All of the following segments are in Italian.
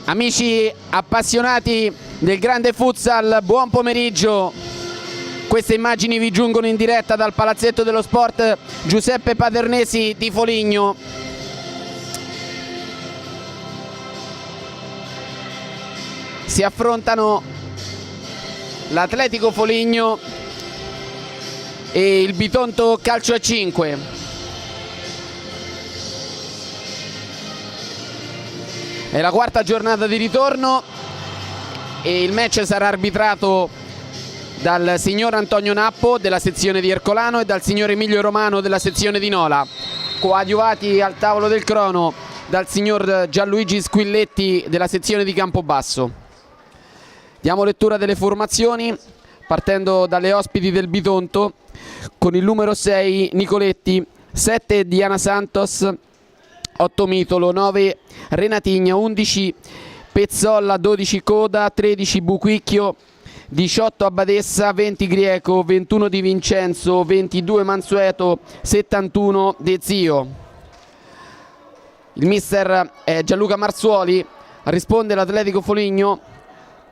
Amici appassionati del grande futsal, buon pomeriggio. Queste immagini vi giungono in diretta dal Palazzetto dello Sport Giuseppe Paternesi di Foligno. Si affrontano l'Atletico Foligno e il Bitonto Calcio a 5. È la quarta giornata di ritorno e il match sarà arbitrato dal signor Antonio Nappo della sezione di Ercolano e dal signor Emilio Romano della sezione di Nola, coadiuvati al tavolo del crono dal signor Gianluigi Squilletti della sezione di Campobasso. Diamo lettura delle formazioni partendo dalle ospiti del Bitonto, con il numero 6 Nicoletti, 7 Diana Santos, 8 Mitolo, 9 Renatigna, 11 Pezzolla, 12 Coda, 13 Buquicchio, 18 Abbadessa, 20 Grieco, 21 Di Vincenzo, 22 Mansueto, 71 De Zio. Il mister è Gianluca Marzuoli, risponde l'Atletico Foligno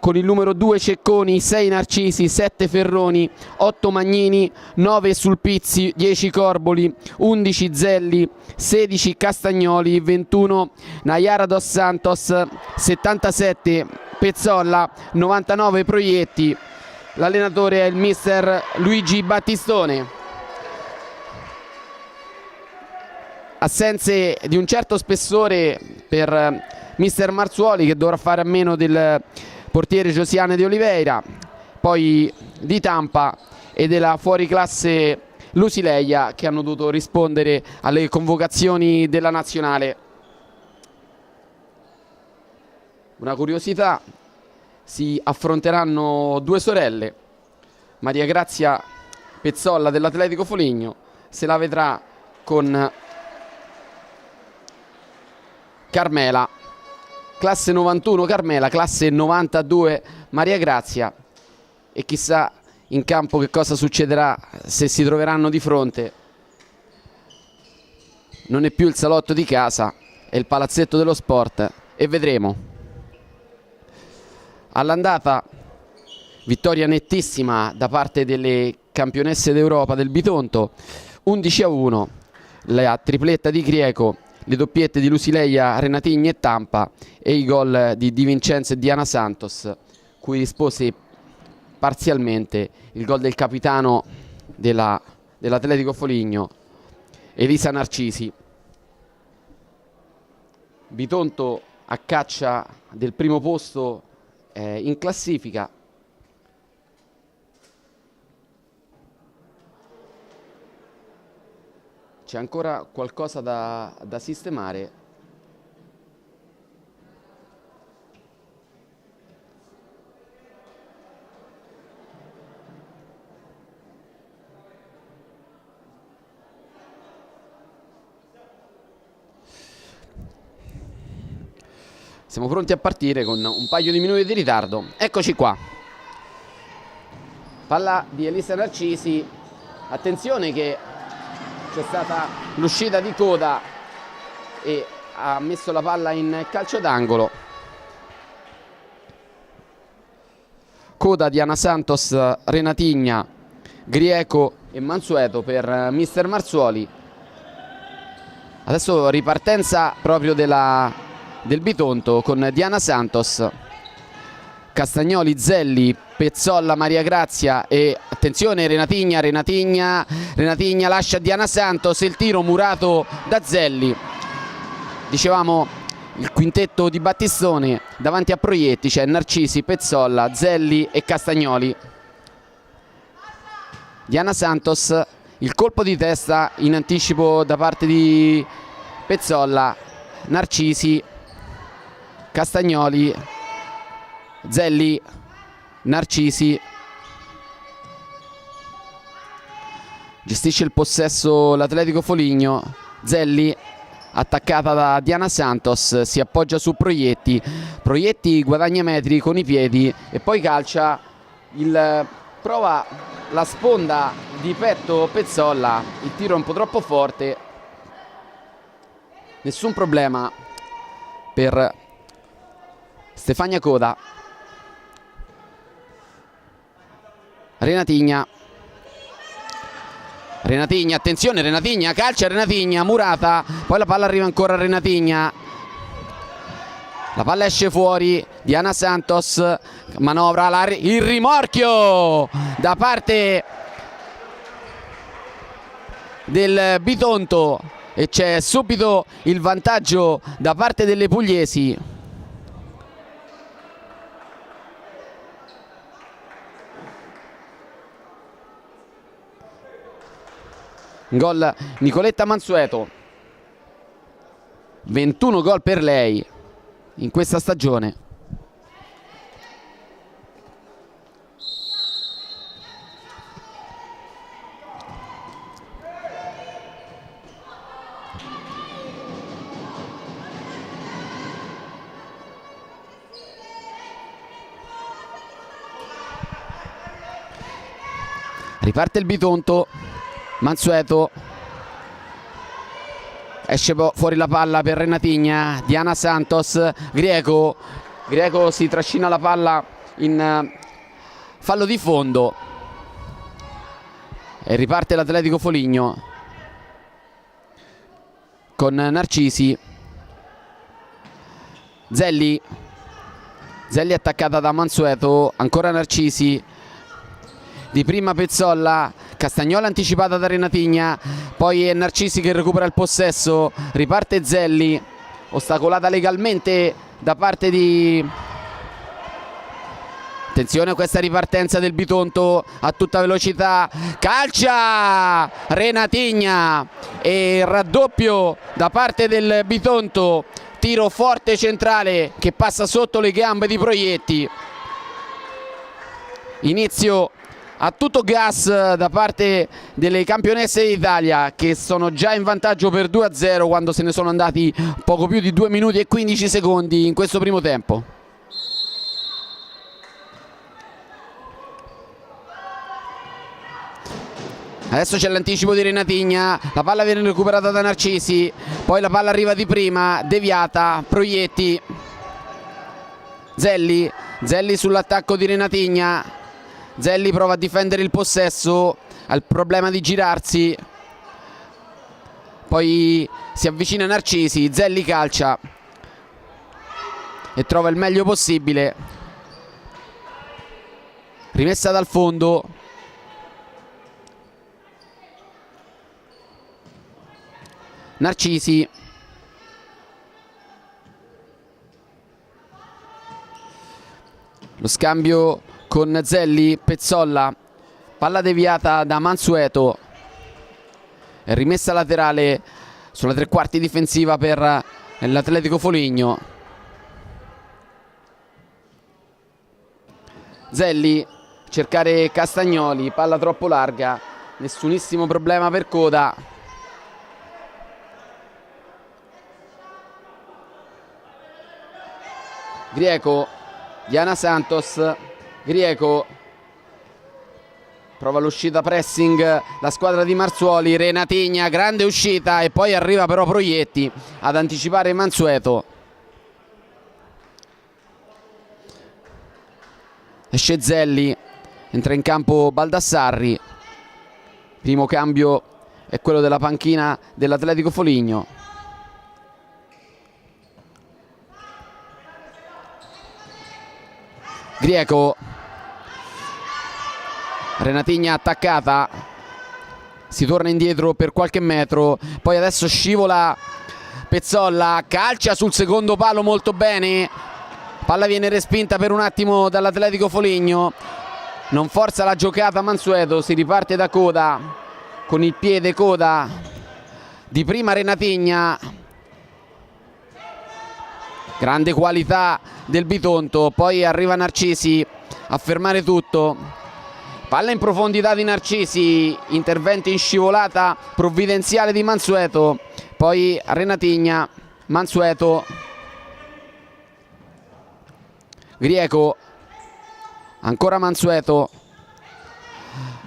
con il numero 2 Cecconi, 6 Narcisi, 7 Ferroni, 8 Magnini, 9 Sulpizzi, 10 Corboli, 11 Zelli, 16 Castagnoli, 21 Nayara dos Santos, 77 Pezzolla, 99 Proietti. L'allenatore è il mister Luigi Battistone. Assenze di un certo spessore per mister Marzuoli, che dovrà fare a meno del portiere Josiane De Oliveira, poi di Tampa e della fuoriclasse Lusileia, che hanno dovuto rispondere alle convocazioni della nazionale. Una curiosità: si affronteranno due sorelle. Maria Grazia Pezzolla dell'Atletico Foligno se la vedrà con Carmela, classe 91 Carmela, classe 92 Maria Grazia, e chissà in campo che cosa succederà se si troveranno di fronte. Non è più il salotto di casa, è il Palazzetto dello Sport, e vedremo. All'andata vittoria nettissima da parte delle campionesse d'Europa del Bitonto, 11-1, la tripletta di Grieco, le doppiette di Lusileia, Renatigni e Tampa, e i gol di Di Vincenzo e Diana Santos, cui rispose parzialmente il gol del capitano dell'Atletico Foligno, Elisa Narcisi. Bitonto a caccia del primo posto in classifica. C'è ancora qualcosa da sistemare. Siamo pronti a partire con un paio di minuti di ritardo. Eccoci qua. Palla di Elisa Narcisi. Attenzione che c'è stata l'uscita di Coda e ha messo la palla in calcio d'angolo. Coda, Diana Santos, Renatigna, Grieco e Mansueto per mister Marzuoli. Adesso ripartenza proprio del Bitonto con Diana Santos, Castagnoli, Zelli, Pezzolla, Maria Grazia e attenzione Renatigna lascia Diana Santos, il tiro murato da Zelli. Dicevamo il quintetto di Battistone, davanti a Proietti c'è Narcisi, Pezzolla, Zelli e Castagnoli. Diana Santos, il colpo di testa in anticipo da parte di Pezzolla, Narcisi, Castagnoli, Zelli, Narcisi. Gestisce il possesso l'Atletico Foligno. Zelli, attaccata da Diana Santos, si appoggia su Proietti. Proietti guadagna metri con i piedi e poi calcia. Prova la sponda di petto Pezzolla. Il tiro è un po' troppo forte. Nessun problema per Stefania Coda, Renatigna, attenzione, Renatigna, calcia Renatigna, murata, poi la palla arriva ancora a Renatigna, la palla esce fuori, Diana Santos manovra il rimorchio da parte del Bitonto e c'è subito il vantaggio da parte delle pugliesi. Gol Nicoletta Mansueto, 21 gol per lei in questa stagione. Riparte il Bitonto, Mansueto, esce fuori la palla per Renatigna, Diana Santos, Greco si trascina la palla in fallo di fondo e riparte l'Atletico Foligno con Narcisi, Zelli attaccata da Mansueto, ancora Narcisi, di prima Pezzolla, Castagnola anticipata da Renatigna, poi è Narcisi che recupera il possesso, riparte Zelli, ostacolata legalmente da parte di... Attenzione a questa ripartenza del Bitonto a tutta velocità, calcia Renatigna e raddoppio da parte del Bitonto, tiro forte centrale che passa sotto le gambe di Proietti. Inizio a tutto gas da parte delle campionesse d'Italia che sono già in vantaggio per 2-0 quando se ne sono andati poco più di 2 minuti e 15 secondi in questo primo tempo. Adesso c'è l'anticipo di Renatigna, la palla viene recuperata da Narcisi, poi la palla arriva di prima, deviata, Proietti, Zelli sull'attacco di Renatigna. Zelli prova a difendere il possesso, ha il problema di girarsi, poi si avvicina Narcisi, Zelli calcia e trova il meglio possibile, rimessa dal fondo, Narcisi, lo scambio con Zelli, Pezzolla, palla deviata da Mansueto e rimessa laterale sulla tre quarti difensiva per l'Atletico Foligno. Zelli cercare Castagnoli, palla troppo larga, nessunissimo problema per Coda. Greco, Diana Santos, Greco prova l'uscita pressing la squadra di Marzoli, Renatigna, grande uscita e poi arriva però Proietti ad anticipare Mansueto. Esce Zelli, entra in campo Baldassarri, primo cambio è quello della panchina dell'Atletico Foligno. Greco, Renatigna attaccata, si torna indietro per qualche metro, poi adesso scivola Pezzolla, calcia sul secondo palo molto bene, palla viene respinta per un attimo dall'Atletico Foligno, non forza la giocata Mansueto, si riparte da Coda, con il piede Coda, di prima Renatigna, grande qualità del Bitonto, poi arriva Narcisi a fermare tutto, palla in profondità di Narcisi, intervento in scivolata provvidenziale di Mansueto, poi Renatigna, Mansueto, Greco, ancora Mansueto,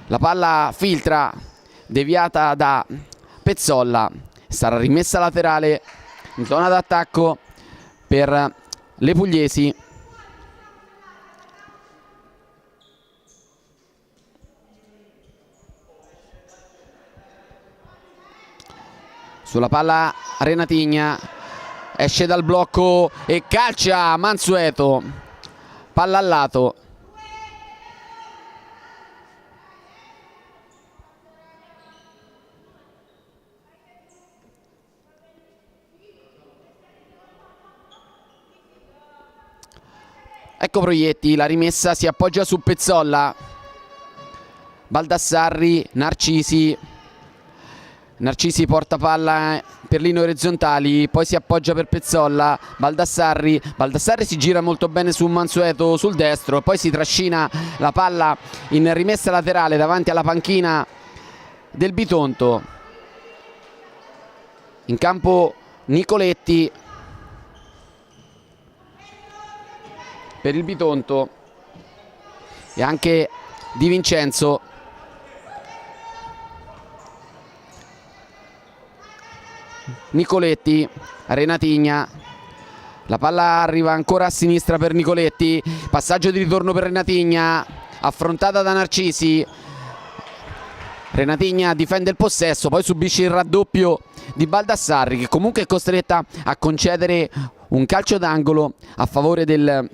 la palla filtra, deviata da Pezzolla, sarà rimessa laterale in zona d'attacco per le pugliesi. Sulla palla Renatigna, esce dal blocco e calcia Mansueto, palla al lato. Ecco Proietti, la rimessa, si appoggia su Pezzolla, Baldassarri, Narcisi porta palla per linee orizzontali, poi si appoggia per Pezzolla, Baldassarri si gira molto bene su Mansueto sul destro, poi si trascina la palla in rimessa laterale davanti alla panchina del Bitonto. In campo Nicoletti per il Bitonto e anche Di Vincenzo. Nicoletti, Renatigna, la palla arriva ancora a sinistra per Nicoletti, passaggio di ritorno per Renatigna, affrontata da Narcisi. Renatigna difende il possesso, poi subisce il raddoppio di Baldassarri, che comunque è costretta a concedere un calcio d'angolo a favore del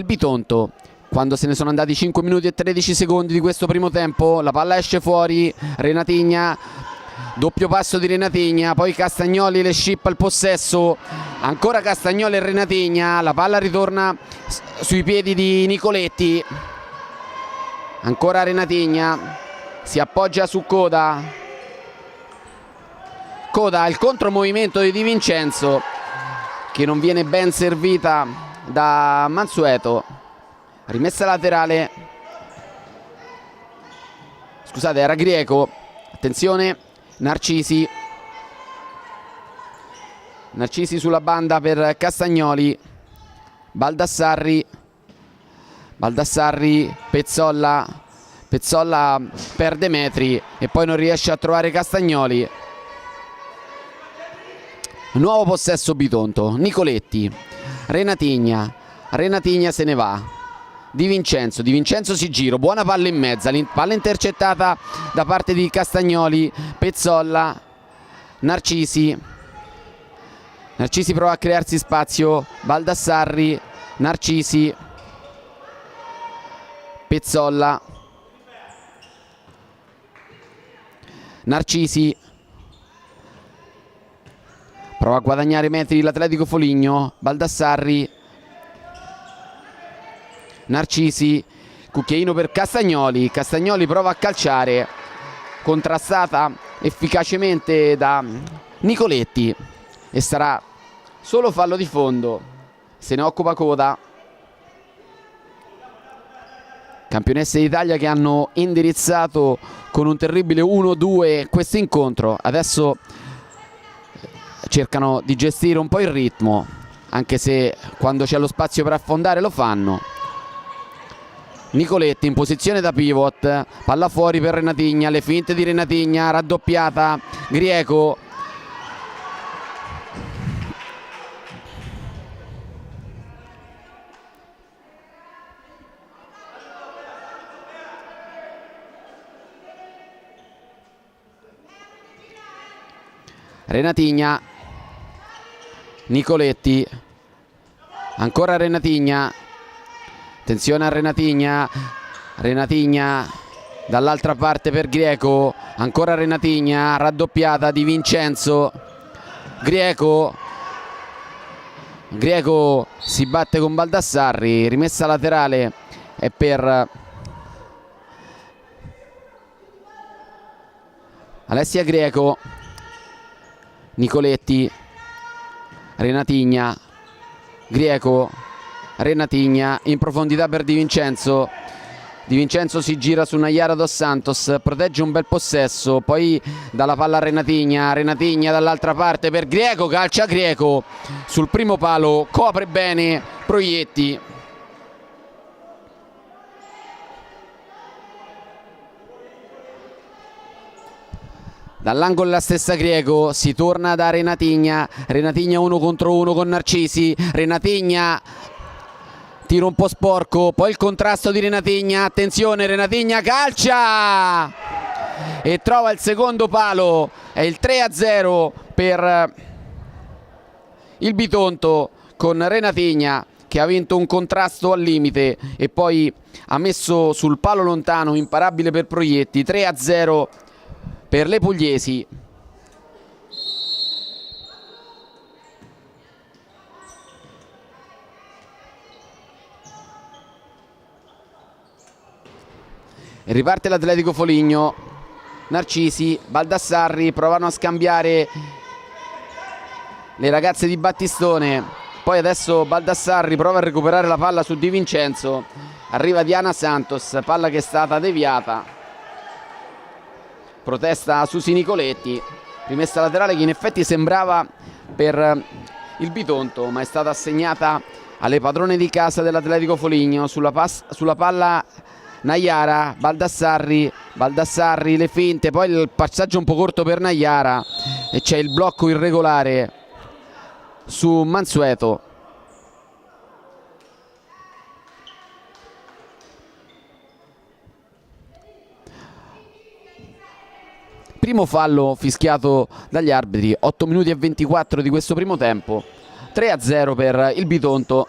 Bitonto. Quando se ne sono andati 5 minuti e 13 secondi di questo primo tempo, la palla esce fuori, Renatigna, doppio passo di Renatigna, poi Castagnoli le scippa il possesso, ancora Castagnoli e Renatigna, la palla ritorna sui piedi di Nicoletti, ancora Renatigna, si appoggia su Coda, il contromovimento di Di Vincenzo che non viene ben servita da Mansueto. Rimessa laterale, scusate, era Grieco, attenzione, Narcisi sulla banda per Castagnoli, Baldassarri, Pezzolla perde metri e poi non riesce a trovare Castagnoli. Nuovo possesso Bitonto, Nicoletti, Renatigna se ne va, Di Vincenzo si gira, buona palla in mezzo, palla intercettata da parte di Castagnoli, Pezzolla, Narcisi prova a crearsi spazio, Baldassarri, Narcisi, Pezzolla, prova a guadagnare metri l'Atletico Foligno, Baldassarri, Narcisi, cucchiaino per Castagnoli prova a calciare, contrastata efficacemente da Nicoletti e sarà solo fallo di fondo, se ne occupa Coda. Campionesse d'Italia che hanno indirizzato con un terribile 1-2 questo incontro, adesso cercano di gestire un po' il ritmo, anche se quando c'è lo spazio per affondare lo fanno. Nicoletti in posizione da pivot, palla fuori per Renatigna, le finte di Renatigna, raddoppiata, Grieco, Renatigna, Nicoletti, ancora Renatigna, attenzione a Renatigna dall'altra parte per Grieco, ancora Renatigna, raddoppiata Di Vincenzo, Grieco si batte con Baldassarri, rimessa laterale è per Alessia Grieco, Nicoletti, Renatigna, Grieco, Renatigna in profondità per Di Vincenzo. Di Vincenzo si gira su Nayara Dos Santos, protegge un bel possesso, poi dalla palla a Renatigna dall'altra parte per Grieco, calcia Grieco sul primo palo, copre bene Proietti. Dall'angolo la stessa Grieco, si torna da Renatigna 1 contro 1 con Narcisi, Renatigna, tiro un po' sporco, poi il contrasto di Renatigna, attenzione Renatigna calcia e trova il secondo palo. È il 3-0 per il Bitonto, con Renatigna che ha vinto un contrasto al limite e poi ha messo sul palo lontano, imparabile per Proietti. 3-0 per le pugliesi. E riparte l'Atletico Foligno. Narcisi, Baldassarri provano a scambiare le ragazze di Battistone. Poi adesso Baldassarri prova a recuperare la palla su Di Vincenzo. Arriva Diana Santos, palla che è stata deviata. Protesta Susi Nicoletti. Rimessa laterale che in effetti sembrava per il Bitonto, ma è stata assegnata alle padrone di casa dell'Atletico Foligno. Sulla palla Naiara, Baldassarri, le finte, poi il passaggio un po' corto per Naiara e c'è il blocco irregolare su Mansueto. Primo fallo fischiato dagli arbitri, 8 minuti e 24 di questo primo tempo. 3-0 per il Bitonto.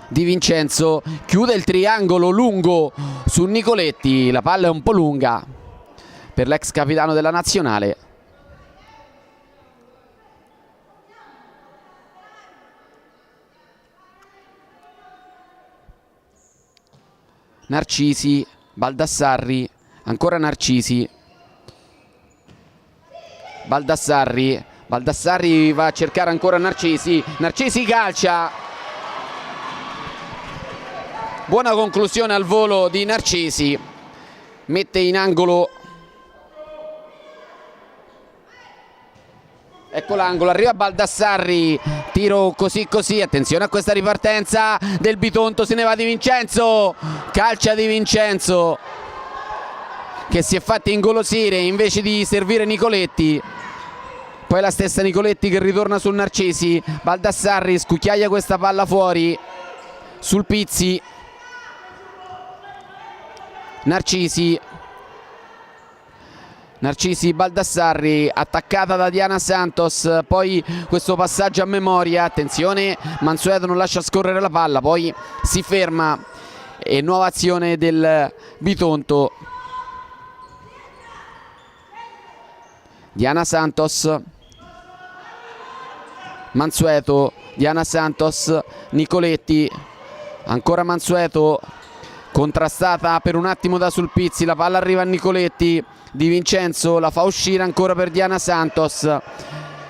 Di Vincenzo chiude il triangolo lungo su Nicoletti, la palla è un po' lunga per l'ex capitano della nazionale. Narcisi, Baldassarri, ancora Narcisi, Baldassarri va a cercare ancora Narcisi, calcia. Buona conclusione al volo di Narcisi, mette in angolo, ecco l'angolo, arriva Baldassarri, tiro così, attenzione a questa ripartenza del Bitonto, se ne va Di Vincenzo, calcia Di Vincenzo che si è fatto ingolosire invece di servire Nicoletti. Poi la stessa Nicoletti che ritorna sul Narcisi, Baldassarri scucchiaia questa palla fuori sul Pizzi. Narcisi, Baldassarri, attaccata da Diana Santos, poi questo passaggio a memoria, attenzione, Mansueto non lascia scorrere la palla, poi si ferma e nuova azione del Bitonto. Diana Santos, Mansueto, Diana Santos, Nicoletti, ancora Mansueto, contrastata per un attimo da Sulpizzi, la palla arriva a Nicoletti, Di Vincenzo la fa uscire ancora per Diana Santos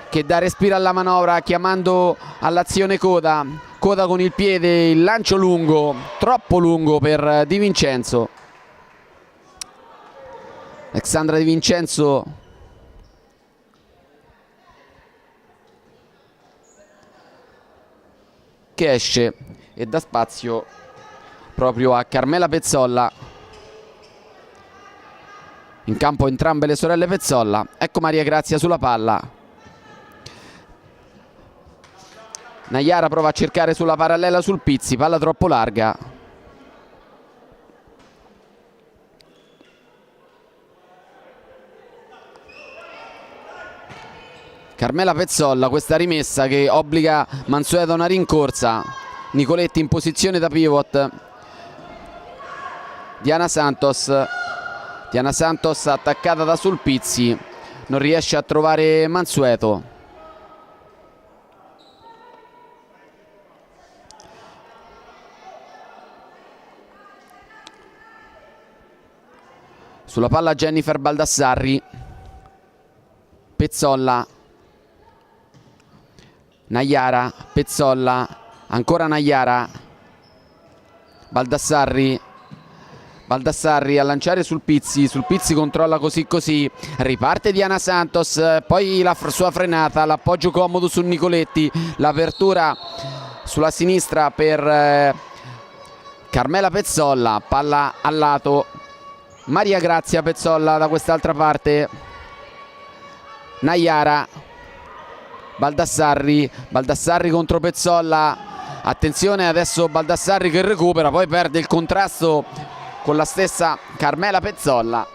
che dà respiro alla manovra chiamando all'azione Coda con il piede, il lancio lungo, troppo lungo per Di Vincenzo. Alexandra Di Vincenzo che esce e dà spazio proprio a Carmela Pezzolla. In campo entrambe le sorelle Pezzolla. Ecco Maria Grazia sulla palla. Naiara prova a cercare sulla parallela sul Pizzi, palla troppo larga. Carmela Pezzolla, questa rimessa che obbliga Mansueto a una rincorsa. Nicoletti in posizione da pivot. Diana Santos attaccata da Sulpizzi, non riesce a trovare Mansueto. Sulla palla Jennifer Baldassarri, Pezzolla, Naiara, Pezzolla, ancora Naiara, Baldassarri a lanciare sul Pizzi controlla così, riparte Diana Santos, poi la sua frenata, l'appoggio comodo su Nicoletti, l'apertura sulla sinistra per Carmela Pezzolla, palla al lato, Maria Grazia Pezzolla da quest'altra parte, Naiara, Baldassarri contro Pezzolla, Attenzione adesso Baldassarri che recupera, poi perde il contrasto con la stessa Carmela Pezzolla.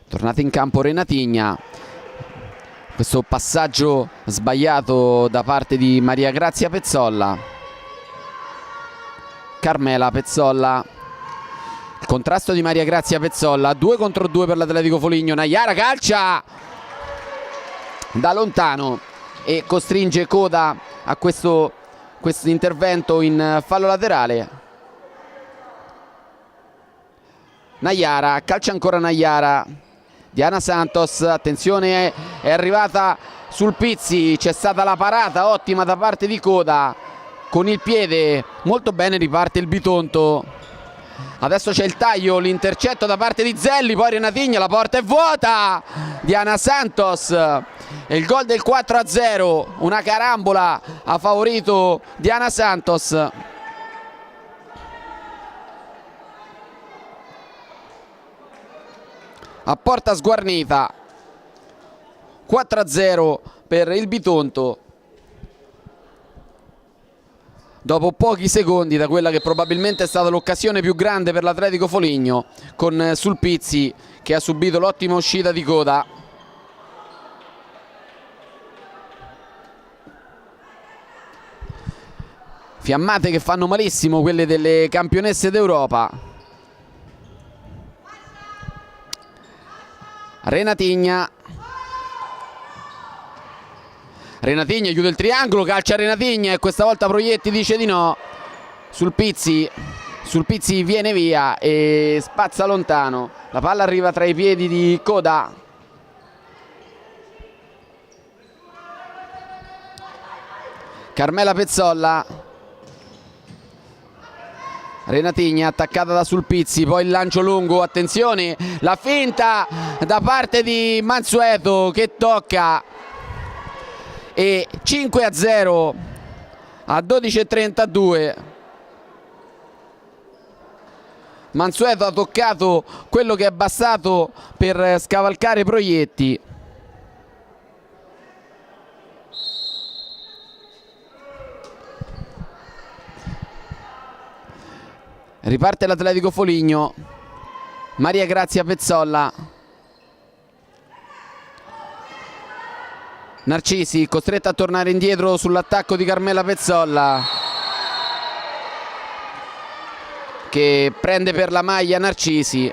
Tornata in campo Renatigna. Questo passaggio sbagliato da parte di Maria Grazia Pezzolla. Carmela Pezzolla. Il contrasto di Maria Grazia Pezzolla. 2 contro 2 per l'Atletico Foligno. Naiara calcia da lontano e costringe Coda a questo intervento in fallo laterale. Naiara, calcia ancora Naiara. Diana Santos, attenzione, è arrivata sul Pizzi, c'è stata la parata ottima da parte di Coda, con il piede molto bene riparte il Bitonto. Adesso c'è il taglio, l'intercetto da parte di Zelli, poi Renatigna, la porta è vuota. Diana Santos e il gol del 4-0, una carambola ha favorito Diana Santos. A porta sguarnita, 4-0 per il Bitonto dopo pochi secondi da quella che probabilmente è stata l'occasione più grande per l'Atletico Foligno, con Sulpizzi che ha subito l'ottima uscita di Coda. Fiammate che fanno malissimo, quelle delle campionesse d'Europa. Renatigna chiude il triangolo, calcia Renatigna e questa volta Proietti dice di no. Sulpizzi viene via e spazza lontano, la palla arriva tra i piedi di Coda. Carmela Pezzolla. Renatigna attaccata da Sulpizzi, poi il lancio lungo, attenzione, la finta da parte di Mansueto che tocca, e 5-0 a 12:32. Mansueto ha toccato quello che è bastato per scavalcare Proietti. Riparte l'Atletico Foligno. Maria Grazia Pezzolla. Narcisi costretta a tornare indietro sull'attacco di Carmela Pezzolla, che prende per la maglia Narcisi.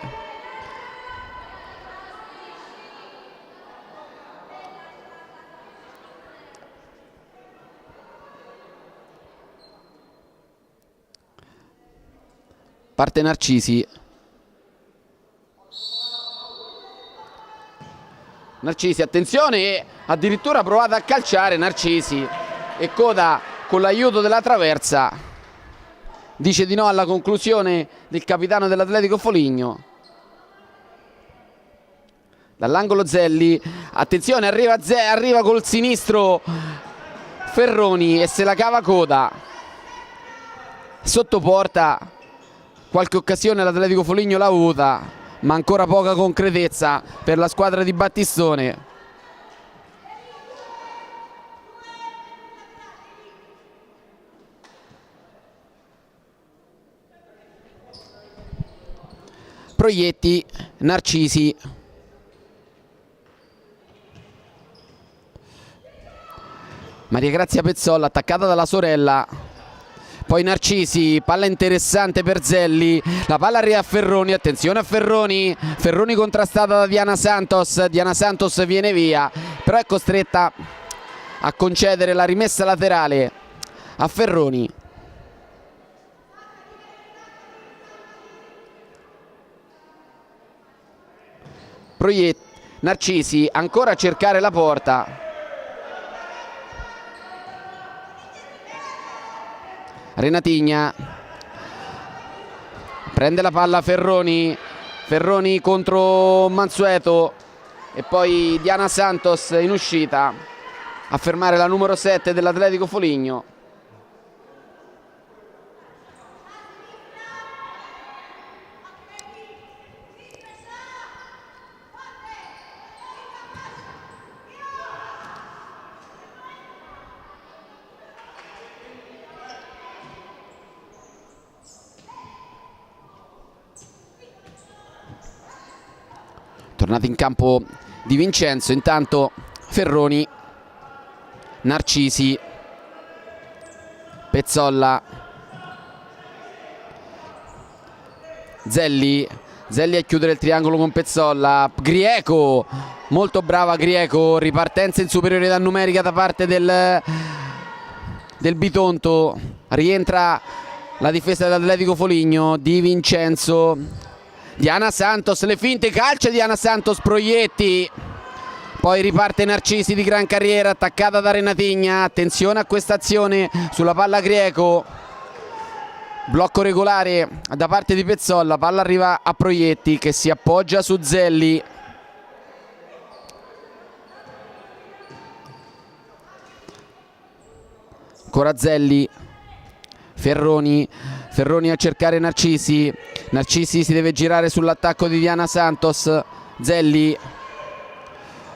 Parte Narcisi. Narcisi, attenzione, addirittura provato a calciare Narcisi, e Coda con l'aiuto della traversa dice di no alla conclusione del capitano dell'Atletico Foligno. Dall'angolo Zelli, attenzione, arriva col sinistro Ferroni e se la cava Coda. Sotto porta qualche occasione l'Atletico Foligno l'ha avuta, ma ancora poca concretezza per la squadra di Battistone. Proietti, Narcisi. Maria Grazia Pezzolla attaccata dalla sorella. Poi Narcisi, palla interessante per Zelli, la palla arriva a Ferroni, attenzione a Ferroni, Ferroni contrastata da Diana Santos viene via, però è costretta a concedere la rimessa laterale a Ferroni. Narcisi ancora a cercare la porta. Renatigna prende la palla Ferroni contro Mansueto e poi Diana Santos in uscita a fermare la numero 7 dell'Atletico Foligno. Tornati in campo Di Vincenzo, intanto Ferroni, Narcisi, Pezzolla, Zelli a chiudere il triangolo con Pezzolla, Grieco, molto brava Grieco, ripartenza in superiorità numerica da parte del Bitonto, rientra la difesa dell'Atletico Foligno. Di Vincenzo, Diana Santos, le finte, calcia Diana Santos, Proietti, poi riparte Narcisi di gran carriera, attaccata da Renatigna. Attenzione a questa azione sulla palla Grieco, blocco regolare da parte di Pezzolla, palla arriva a Proietti che si appoggia su Zelli. Ancora Zelli, Ferroni a cercare Narcisi si deve girare sull'attacco di Diana Santos. Zelli,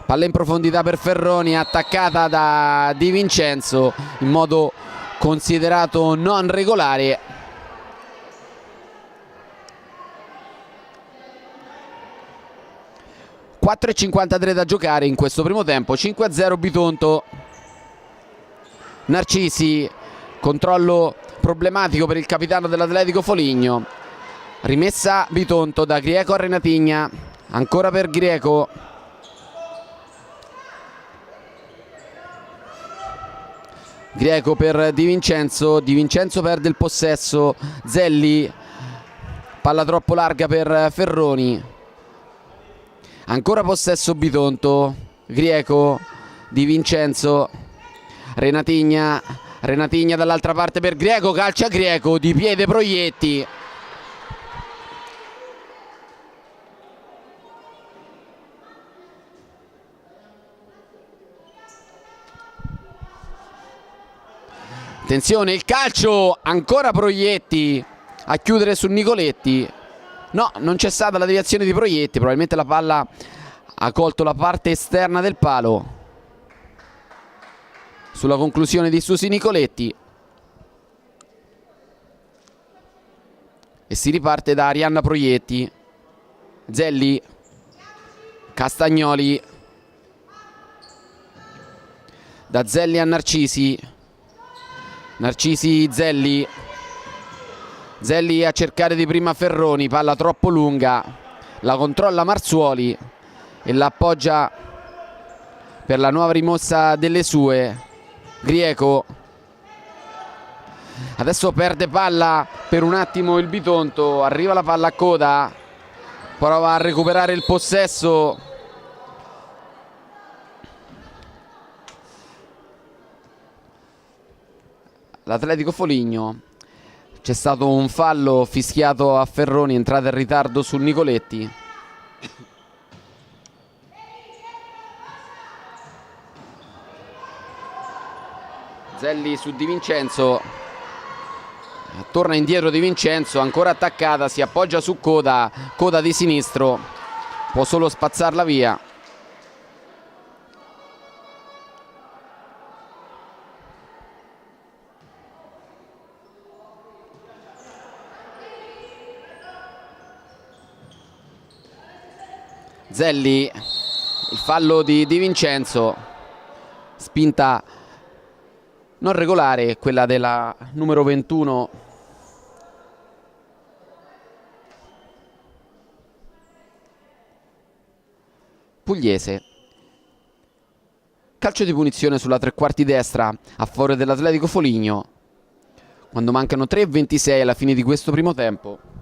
palla in profondità per Ferroni, attaccata da Di Vincenzo in modo considerato non regolare. (4:53 da giocare in questo primo tempo). 5-0 Bitonto. Narcisi, controllo problematico per il capitano dell'Atletico Foligno, rimessa Bitonto da Grieco a Renatigna, ancora per Grieco, per Di Vincenzo perde il possesso. Zelli, palla troppo larga per Ferroni, ancora possesso Bitonto, Grieco, Di Vincenzo, Renatigna dall'altra parte per Grieco, calcia Grieco, di piede Proietti. Attenzione, il calcio, ancora Proietti a chiudere su Nicoletti. No, non c'è stata la deviazione di Proietti, probabilmente la palla ha colto la parte esterna del palo sulla conclusione di Susi Nicoletti. E si riparte da Arianna Proietti. Zelli, Castagnoli, da Zelli a Narcisi, Zelli a cercare di prima Ferroni, palla troppo lunga, la controlla Marzuoli e la appoggia per la nuova rimossa delle sue. Grieco, adesso perde palla per un attimo il Bitonto, arriva la palla a coda, prova a recuperare il possesso, l'Atletico Foligno. C'è stato un fallo fischiato a Ferroni, entrata in ritardo su Nicoletti. Zelli su Di Vincenzo, torna indietro Di Vincenzo, ancora attaccata, si appoggia su Coda di sinistro, può solo spazzarla via. Zelli, il fallo di Di Vincenzo, spinta non regolare, quella della numero 21 pugliese. Calcio di punizione sulla tre quarti destra a favore dell'Atletico Foligno quando mancano 3:26 alla fine di questo primo tempo.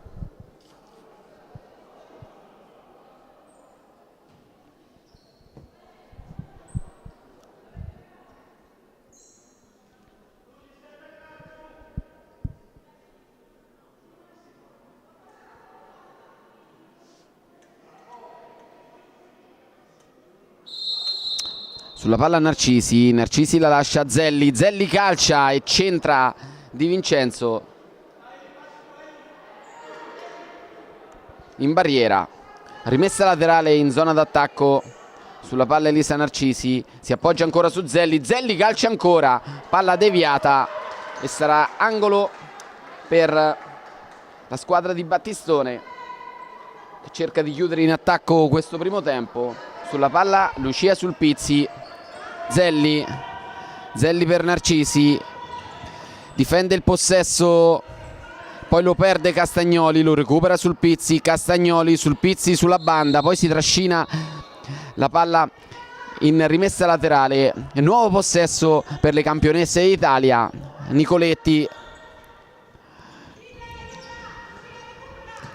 Sulla palla Narcisi la lascia a Zelli calcia e centra Di Vincenzo in barriera. Rimessa laterale in zona d'attacco sulla palla Elisa Narcisi, si appoggia ancora su Zelli calcia ancora, palla deviata e sarà angolo per la squadra di Battistone, cerca di chiudere in attacco questo primo tempo. Sulla palla Lucia Sulpizzi, Zelli per Narcisi, difende il possesso, poi lo perde Castagnoli, lo recupera Sulpizzi, Castagnoli, Sulpizzi sulla banda, poi si trascina la palla in rimessa laterale. Nuovo possesso per le campionesse d'Italia, Nicoletti,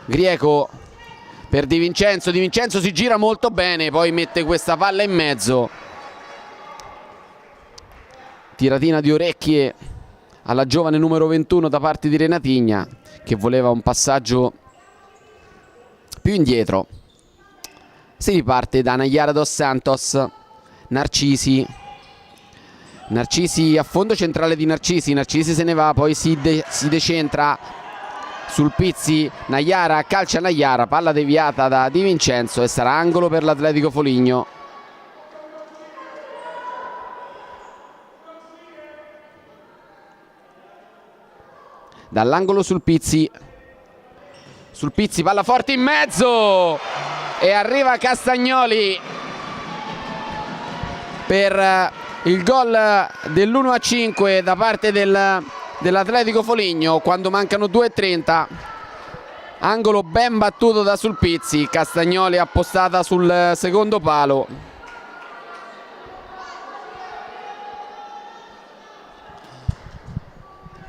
Grieco per Di Vincenzo, Di Vincenzo si gira molto bene, poi mette questa palla in mezzo. Tiratina di orecchie alla giovane numero 21 da parte di Renatigna, che voleva un passaggio più indietro. Si riparte da Nayara dos Santos, Narcisi a fondo centrale di Narcisi se ne va, poi si decentra Sulpizzi, Nayara, calcia Nayara, palla deviata da Di Vincenzo e sarà angolo per l'Atletico Foligno. Dall'angolo Sulpizzi, palla forte in mezzo e arriva Castagnoli per il gol dell'1-5 da parte dell'Atletico Foligno quando mancano 2:30. Angolo ben battuto da Sulpizzi, Castagnoli appostata sul secondo palo.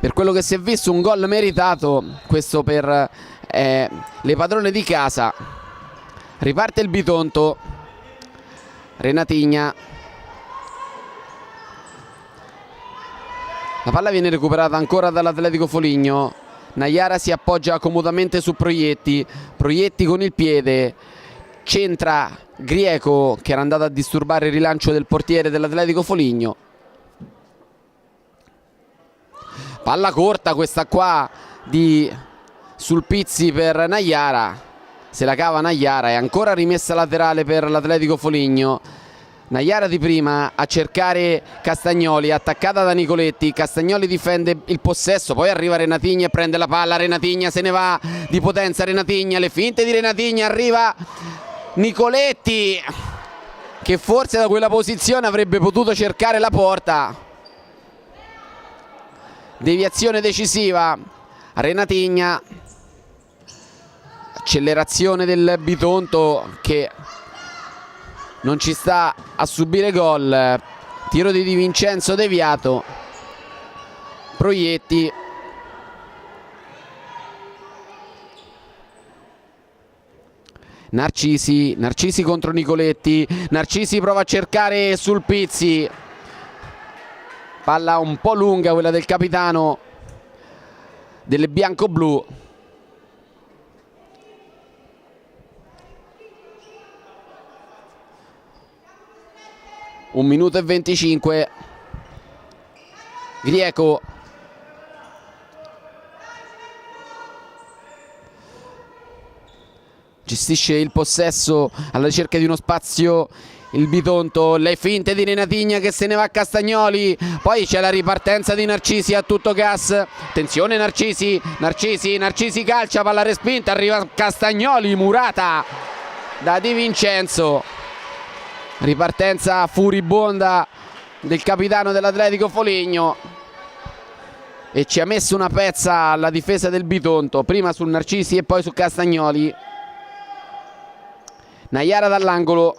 Per quello che si è visto, un gol meritato questo per le padrone di casa. Riparte il Bitonto, Renatigna, la palla viene recuperata ancora dall'Atletico Foligno. Nayara si appoggia comodamente su Proietti con il piede, centra Grieco che era andato a disturbare il rilancio del portiere dell'Atletico Foligno. Palla corta questa qua di Sulpizzi per Nayara, se la cava Nayara, è ancora rimessa laterale per l'Atletico Foligno. Nayara di prima a cercare Castagnoli, attaccata da Nicoletti, Castagnoli difende il possesso, poi arriva Renatigna e prende la palla, Renatigna se ne va di potenza, Renatigna, le finte di Renatigna, arriva Nicoletti che forse da quella posizione avrebbe potuto cercare la porta. Deviazione decisiva, Renatigna, accelerazione del Bitonto che non ci sta a subire gol, tiro di Di Vincenzo deviato, Proietti, Narcisi contro Nicoletti, Narcisi prova a cercare Sulpizzi, palla un po' lunga quella del capitano delle bianco-blu. Un minuto e 25. Grieco gestisce il possesso alla ricerca di uno spazio il Bitonto, le finte di Renatigna che se ne va a Castagnoli, poi c'è la ripartenza di Narcisi a tutto gas, attenzione Narcisi calcia, palla respinta, arriva Castagnoli, murata da Di Vincenzo, ripartenza furibonda del capitano dell'Atletico Foligno e ci ha messo una pezza alla difesa del Bitonto, prima su Narcisi e poi su Castagnoli. Nayara dall'angolo,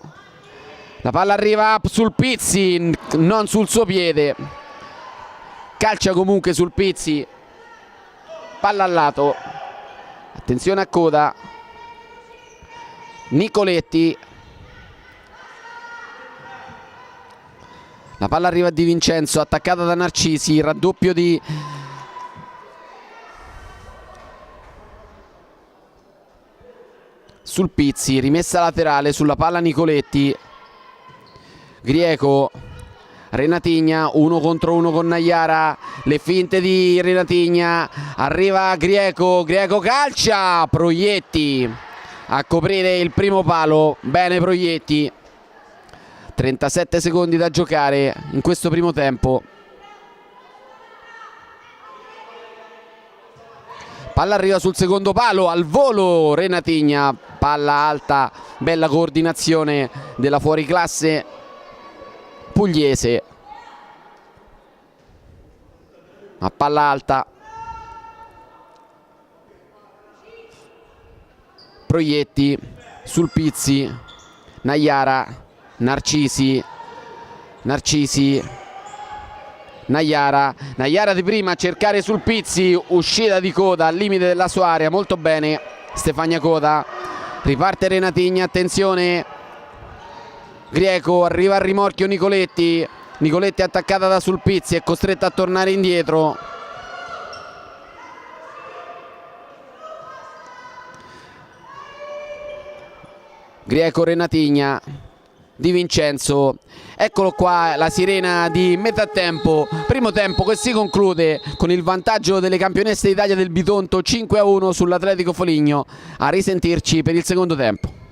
la palla arriva sul Pizzi, non sul suo piede, calcia comunque sul Pizzi, palla al lato, attenzione a coda, Nicoletti, la palla arriva a Di Vincenzo, attaccata da Narcisi, raddoppio di Sulpizzi, rimessa laterale sulla palla Nicoletti, Grieco, Renatigna, 1 contro 1 con Nayara, le finte di Renatigna, arriva Grieco calcia, Proietti a coprire il primo palo, bene Proietti, 37 secondi da giocare in questo primo tempo. Palla arriva sul secondo palo, al volo Renatigna, palla alta, bella coordinazione della fuoriclasse pugliese. A palla alta, Proietti, Sulpizzi, Naiara, Narcisi, Naiara di prima a cercare Sulpizzi, uscita di coda al limite della sua area, molto bene Stefania Coda, riparte Renatigna, attenzione Grieco, arriva al rimorchio Nicoletti, Nicoletti attaccata da Sulpizzi, è costretta a tornare indietro. Grieco, Renatigna, Di Vincenzo, eccolo qua la sirena di metà tempo, primo tempo che si conclude con il vantaggio delle campionesse d'Italia del Bitonto 5-1 sull'Atletico Foligno. A risentirci per il secondo tempo.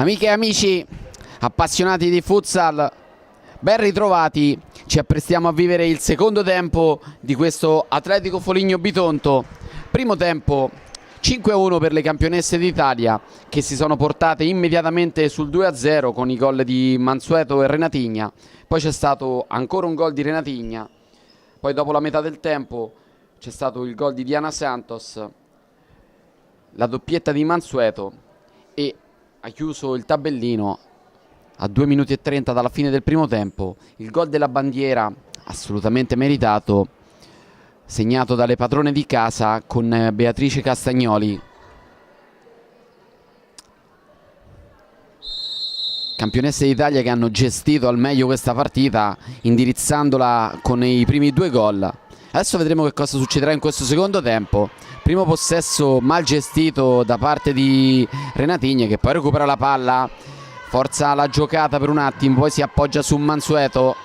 Amiche e amici appassionati di futsal, ben ritrovati. Ci apprestiamo a vivere il secondo tempo di questo Atletico Foligno Bitonto. Primo tempo 5-1 per le campionesse d'Italia, che si sono portate immediatamente sul 2-0 con i gol di Mansueto e Renatigna. Poi c'è stato ancora un gol di Renatigna. Poi dopo la metà del tempo c'è stato il gol di Diana Santos, la doppietta di Mansueto, e ha chiuso il tabellino a 2 minuti e 30 dalla fine del primo tempo il gol della bandiera, assolutamente meritato, segnato dalle padrone di casa con Beatrice Castagnoli. Campionesse d'Italia che hanno gestito al meglio questa partita, indirizzandola con i primi 2 gol. Adesso vedremo che cosa succederà in questo secondo tempo. Primo possesso mal gestito da parte di Renatigna, che poi recupera la palla, forza la giocata per un attimo, poi si appoggia su Mansueto.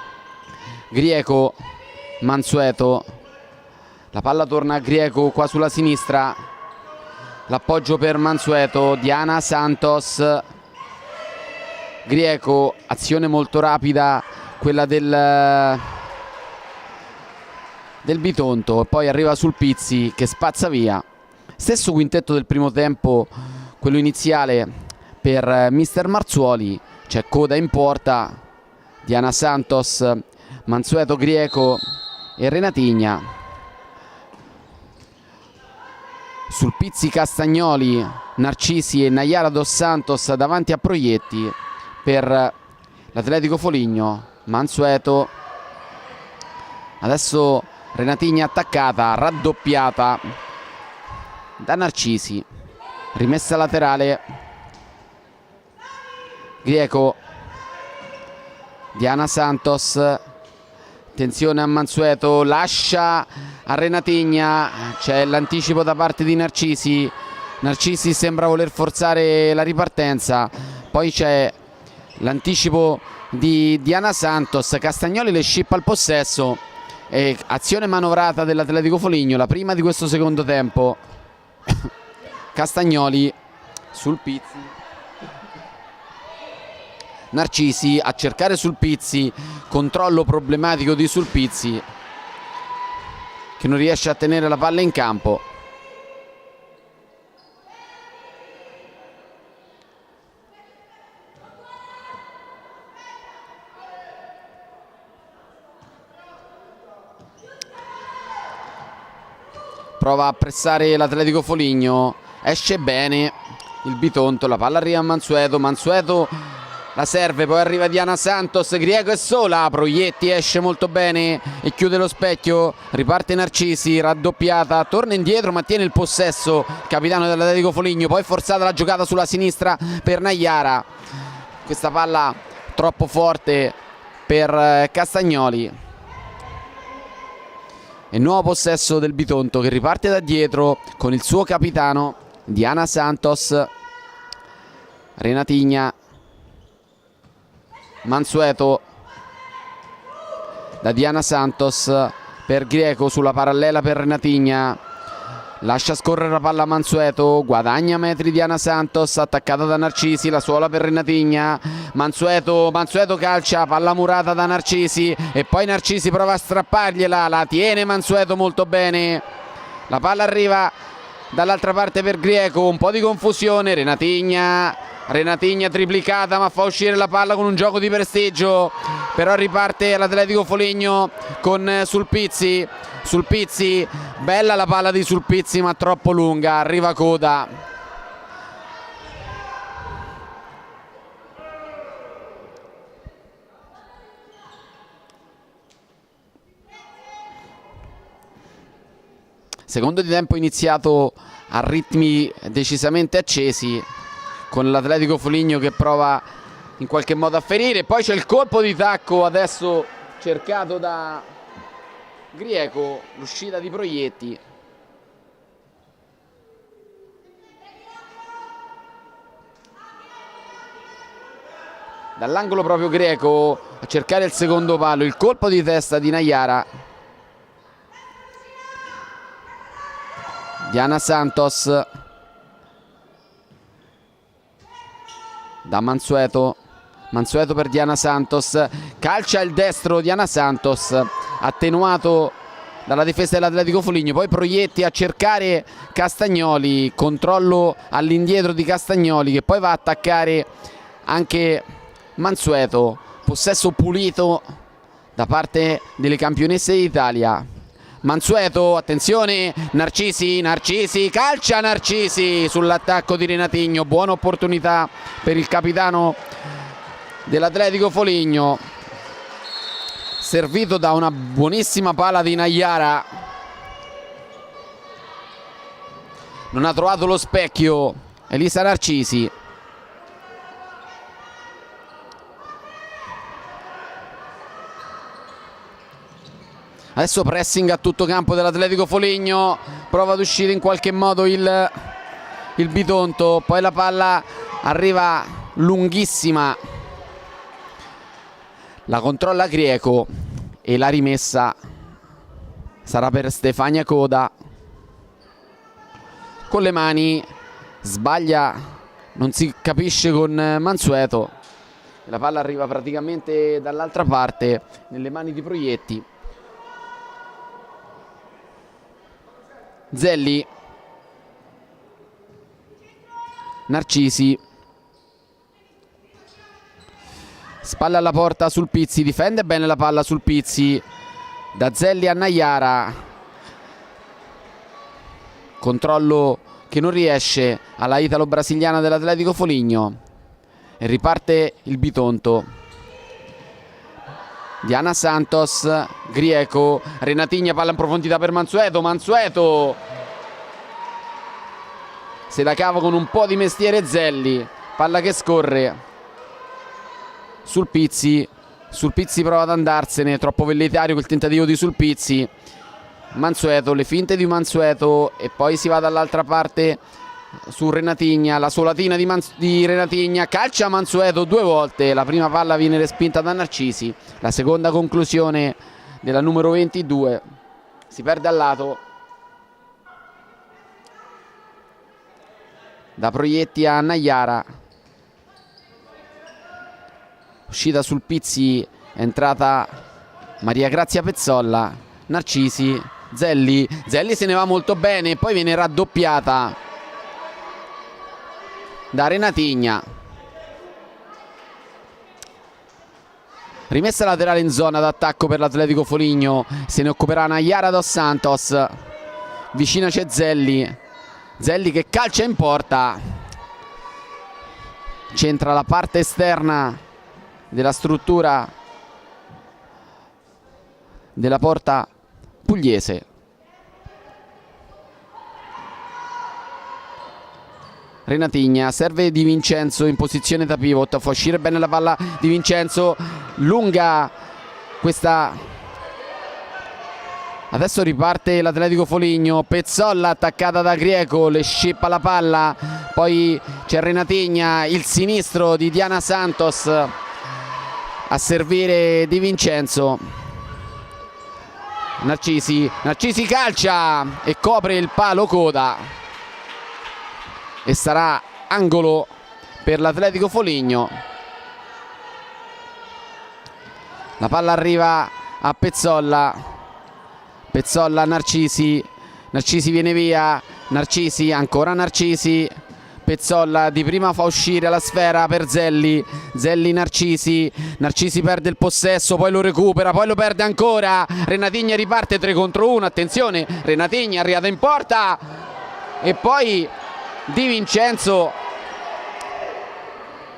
Grieco, Mansueto, la palla torna a Grieco qua sulla sinistra, l'appoggio per Mansueto, Diana Santos, Grieco, azione molto rapida quella del Bitonto, e poi arriva sul Pizzi che spazza via. Stesso quintetto del primo tempo, quello iniziale per mister Marzuoli. C'è coda in porta, Diana Santos, Mansueto, Grieco e Renatigna. Sul Pizzi Castagnoli, Narcisi e Nayara Dos Santos davanti a Proietti per l'Atletico Foligno. Mansueto, adesso Renatigna attaccata, raddoppiata da Narcisi, rimessa laterale, Grieco, Diana Santos, attenzione a Mansueto, lascia a Renatigna, c'è l'anticipo da parte di Narcisi. Narcisi sembra voler forzare la ripartenza, poi c'è l'anticipo di Diana Santos. Castagnoli le scippa il possesso e azione manovrata dell'Atletico Foligno, la prima di questo secondo tempo. Castagnoli sul Pizzi, Narcisi a cercare sul Pizzi, controllo problematico di sul Pizzi che non riesce a tenere la palla in campo. Prova a pressare l'Atletico Foligno, esce bene il Bitonto, la palla arriva a Mansueto, Mansueto la serve, poi arriva Diana Santos, Grieco è sola, Proietti esce molto bene e chiude lo specchio, riparte Narcisi, raddoppiata, torna indietro ma tiene il possesso il capitano dell'Atletico Foligno, poi forzata la giocata sulla sinistra per Nayara, questa palla troppo forte per Castagnoli. E nuovo possesso del Bitonto che riparte da dietro con il suo capitano Diana Santos, Renatigna, Mansueto, da Diana Santos per Grieco sulla parallela per Renatigna, lascia scorrere la palla a Mansueto, guadagna metri Diana Santos, attaccata da Narcisi, la suola per Renatigna, Mansueto calcia, palla murata da Narcisi e poi Narcisi prova a strappargliela, la tiene Mansueto molto bene, la palla arriva dall'altra parte per Grieco, un po' di confusione, Renatigna triplicata ma fa uscire la palla con un gioco di prestigio, però riparte l'Atletico Foligno con Sulpizzi, bella la palla di Sulpizzi ma troppo lunga, arriva coda. Secondo di tempo iniziato a ritmi decisamente accesi, con l'Atletico Foligno che prova in qualche modo a ferire, poi c'è il colpo di tacco adesso cercato da Grieco, l'uscita di Proietti. Dall'angolo proprio Grieco a cercare il secondo palo, il colpo di testa di Nayara. Diana Santos da Mansueto. Mansueto per Diana Santos, calcia il destro Diana Santos, attenuato dalla difesa dell'Atletico Foligno. Poi Proietti a cercare Castagnoli, controllo all'indietro di Castagnoli che poi va a attaccare anche Mansueto. Possesso pulito da parte delle campionesse d'Italia. Mansueto, attenzione, Narcisi, calcia Narcisi sull'attacco di Renatigno. Buona opportunità per il capitano dell'Atletico Foligno, servito da una buonissima palla di Nayara. Non ha trovato lo specchio Elisa Narcisi. Adesso pressing a tutto campo dell'Atletico Foligno, prova ad uscire in qualche modo il Bitonto, poi la palla arriva lunghissima, la controlla Grieco e la rimessa sarà per Stefania Coda. Con le mani sbaglia, non si capisce con Mansueto, la palla arriva praticamente dall'altra parte nelle mani di Proietti. Zelli, Narcisi, spalla alla porta sul Pizzi, difende bene la palla sul Pizzi, da Zelli a Nayara, controllo che non riesce alla italo-brasiliana dell'Atletico Foligno e riparte il Bitonto. Diana Santos, Grieco, Renatigna, palla in profondità per Mansueto. Mansueto se la cava con un po' di mestiere Zelli, palla che scorre sul Pizzi. Sul Pizzi prova ad andarsene, troppo velleitario quel tentativo di Sul Pizzi. Mansueto, le finte di Mansueto e poi si va dall'altra parte su Renatigna, la solatina di Renatigna, calcia Mansueto due volte, la prima palla viene respinta da Narcisi, la seconda conclusione della numero 22, si perde al lato, da Proietti a Nayara, uscita sul Pizzi, è entrata Maria Grazia Pezzolla. Narcisi, Zelli se ne va molto bene, poi viene raddoppiata da Renatigna. Rimessa laterale in zona d'attacco per l'Atletico Foligno, se ne occuperà Nayara dos Santos, vicino c'è Zelli che calcia in porta, centra la parte esterna della struttura della porta pugliese. Renatigna, serve Di Vincenzo in posizione da pivot, fa uscire bene la palla Di Vincenzo, lunga questa. Adesso riparte l'Atletico Foligno, Pezzolla attaccata da Grieco, le scippa la palla, poi c'è Renatigna, il sinistro di Diana Santos a servire Di Vincenzo. Narcisi calcia e copre il palo Coda e sarà angolo per l'Atletico Foligno. La palla arriva a Pezzolla, Narcisi viene via, Narcisi, ancora Narcisi, Pezzolla di prima fa uscire la sfera per Zelli Narcisi perde il possesso, poi lo recupera, poi lo perde ancora, Renatigna riparte 3 contro 1, attenzione, Renatigna arrivata in porta e poi Di Vincenzo,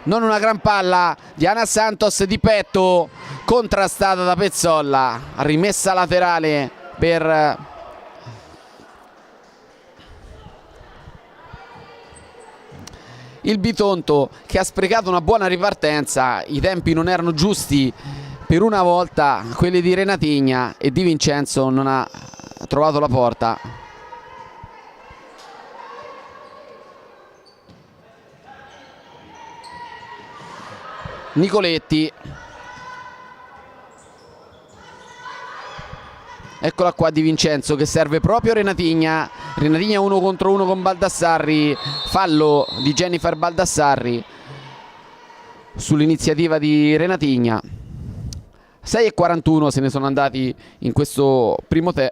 non una gran palla, Diana Santos di petto, contrastata da Pezzolla, rimessa laterale per il Bitonto, che ha sprecato una buona ripartenza. I tempi non erano giusti per una volta, quelli di Renatigna, e Di Vincenzo non ha trovato la porta. Nicoletti, eccola qua Di Vincenzo che serve proprio Renatigna 1 contro 1 con Baldassarri, fallo di Jennifer Baldassarri. sull'iniziativa di Renatigna. 6:41 se ne sono andati in questo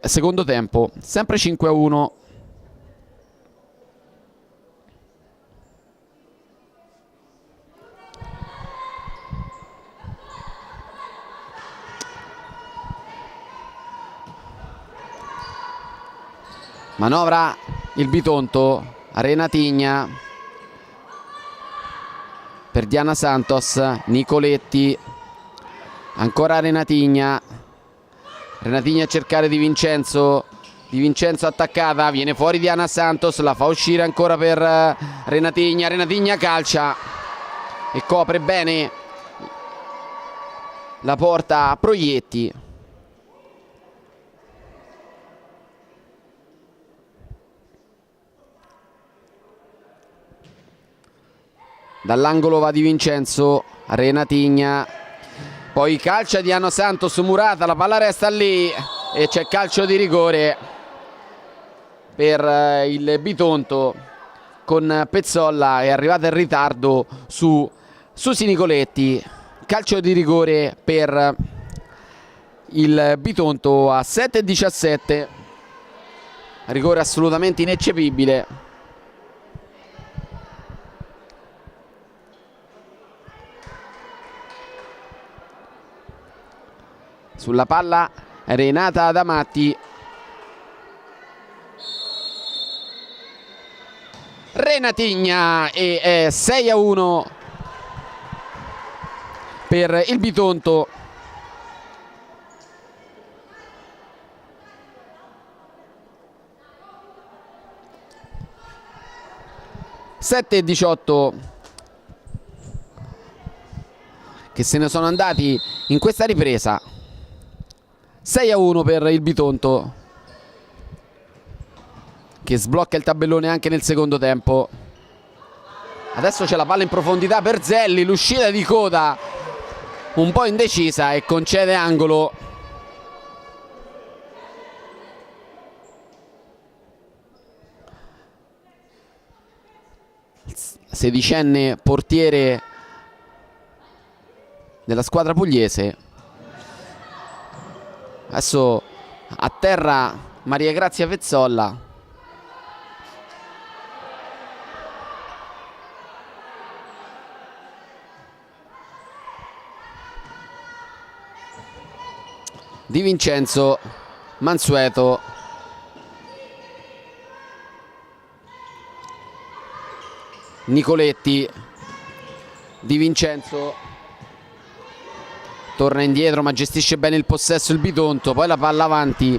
secondo tempo, sempre 5-1. Manovra il Bitonto, Renatigna per Diana Santos, Nicoletti, ancora Renatigna a cercare Di Vincenzo attaccata, viene fuori Diana Santos, la fa uscire ancora per Renatigna calcia e copre bene la porta Proietti. Dall'angolo va Di Vincenzo, Renatigna, poi calcia Diana Santos, murata, la palla resta lì e c'è calcio di rigore per il Bitonto, con Pezzolla è arrivato in ritardo su Susi Nicoletti. Calcio di rigore per il Bitonto a 7:17, rigore assolutamente ineccepibile. Sulla palla Renata Adamatti, Renatigna e è 6-1 per il Bitonto. Sette e 18 che se ne sono andati in questa ripresa. 6-1 per il Bitonto, che sblocca il tabellone anche nel secondo tempo. Adesso c'è la palla in profondità per Zelli, l'uscita di coda un po' indecisa e concede angolo. Sedicenne portiere della squadra pugliese. Adesso a terra Maria Grazia Pezzolla. Di Vincenzo, Mansueto, Nicoletti, Di Vincenzo torna indietro ma gestisce bene il possesso il Bitonto, poi la palla avanti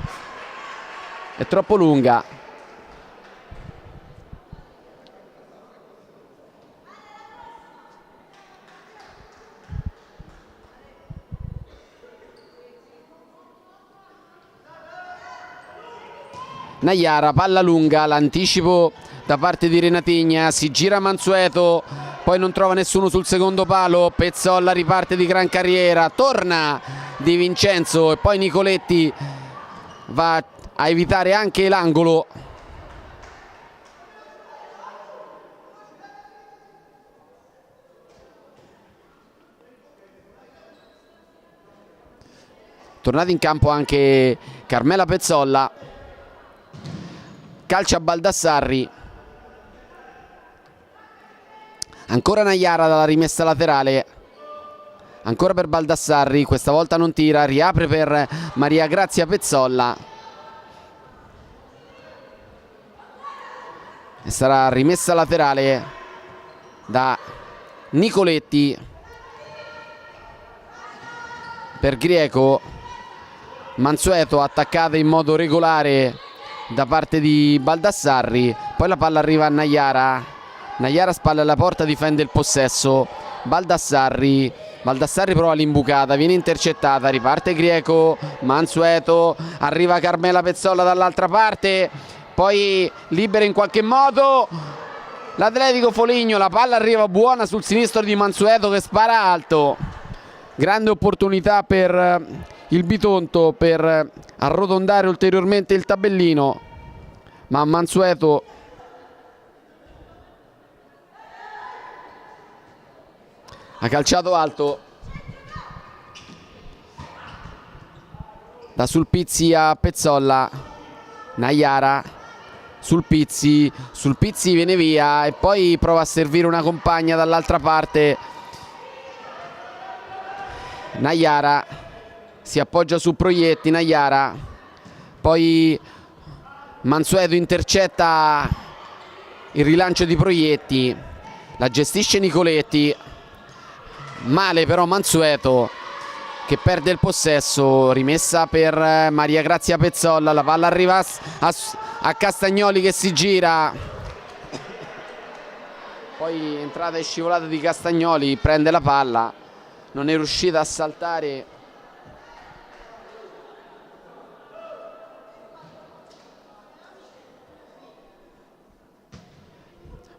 è troppo lunga. Naiara, palla lunga, l'anticipo da parte di Renatigna, si gira Mansueto, poi non trova nessuno sul secondo palo, Pezzolla riparte di gran carriera, torna Di Vincenzo e poi Nicoletti va a evitare anche l'angolo. Tornata in campo anche Carmela Pezzolla, calcia Baldassarri, ancora Naiara dalla rimessa laterale, ancora per Baldassarri, questa volta non tira, riapre per Maria Grazia Pezzolla e sarà rimessa laterale da Nicoletti per Grieco. Mansueto attaccata in modo regolare da parte di Baldassarri, poi la palla arriva a Naiara, Naiara spalla alla porta, difende il possesso, Baldassarri prova l'imbucata, viene intercettata, riparte Grieco, Mansueto, arriva Carmela Pezzolla dall'altra parte, poi libera in qualche modo l'Atletico Foligno, la palla arriva buona sul sinistro di Mansueto che spara alto. Grande opportunità per il Bitonto per arrotondare ulteriormente il tabellino, ma Mansueto Ha calciato alto da Sulpizzi a Pezzolla. Naiara Sulpizzi viene via e poi prova a servire una compagna dall'altra parte. Naiara si appoggia su Proietti. Naiara, poi Mansueto intercetta il rilancio di Proietti, la gestisce Nicoletti, male però Mansueto che perde il possesso. Rimessa per Maria Grazia Pezzolla, la palla arriva a Castagnoli che si gira, poi entrata e scivolata di Castagnoli, prende la palla, non è riuscita a saltare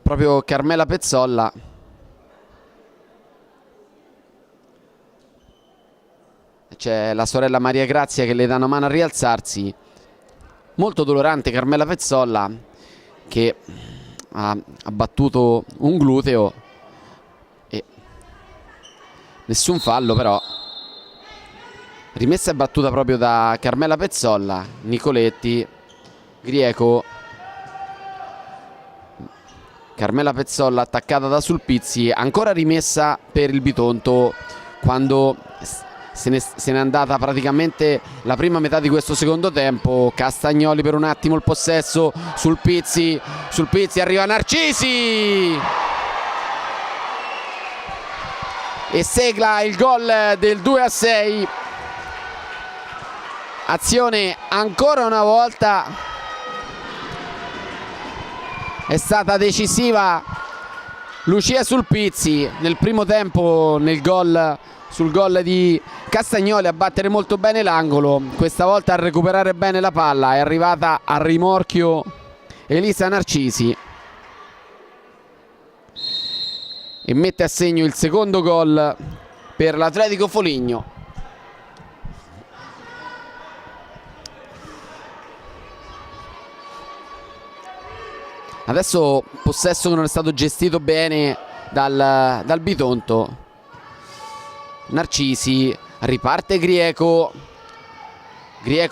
proprio Carmela Pezzolla. C'è la sorella Maria Grazia che le dà una mano a rialzarsi. Molto dolorante Carmela Pezzolla che ha battuto un gluteo e nessun fallo, però rimessa e battuta proprio da Carmela Pezzolla. Nicoletti, Grieco, Carmela Pezzolla attaccata da Sulpizzi, ancora rimessa per il Bitonto quando se n'è andata praticamente la prima metà di questo secondo tempo. Castagnoli per un attimo il possesso, Sulpizzi, arriva Narcisi e segla il gol del 2-6. Azione ancora una volta è stata decisiva Lucia Sulpizzi nel primo tempo sul gol di Castagnoli, a battere molto bene l'angolo. Questa volta a recuperare bene la palla è arrivata a rimorchio Elisa Narcisi e mette a segno il secondo gol per l'Atletico Foligno. Adesso possesso che non è stato gestito bene dal Bitonto. Narcisi, riparte Grieco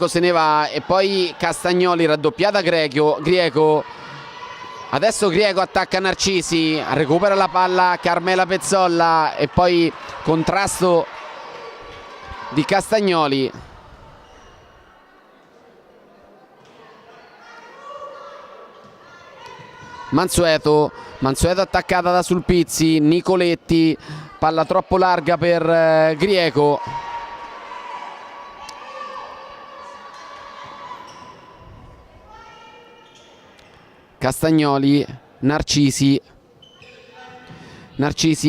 se ne va e poi Castagnoli, raddoppiata Grieco. Adesso Grieco attacca Narcisi, recupera la palla Carmela Pezzolla e poi contrasto di Castagnoli. Mansueto attaccata da Sulpizzi. Nicoletti, palla troppo larga per Grieco. Castagnoli, Narcisi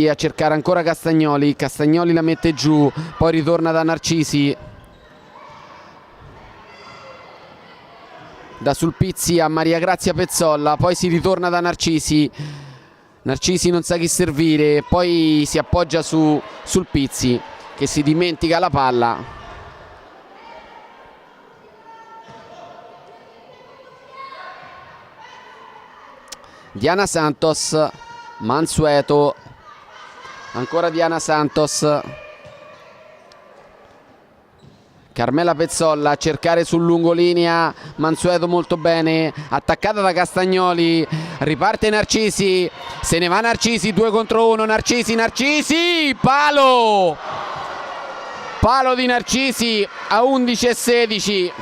a cercare ancora Castagnoli la mette giù, poi ritorna da Narcisi, da Sulpizzi a Maria Grazia Pezzolla, poi si ritorna da Narcisi non sa chi servire, poi si appoggia su Sulpizzi che si dimentica la palla. Diana Santos, Mansueto, ancora Diana Santos, Carmela Pezzolla a cercare sul lungolinea Mansueto molto bene, attaccata da Castagnoli, riparte Narcisi, se ne va Narcisi, 2 contro 1, Narcisi, palo di Narcisi a 11-16.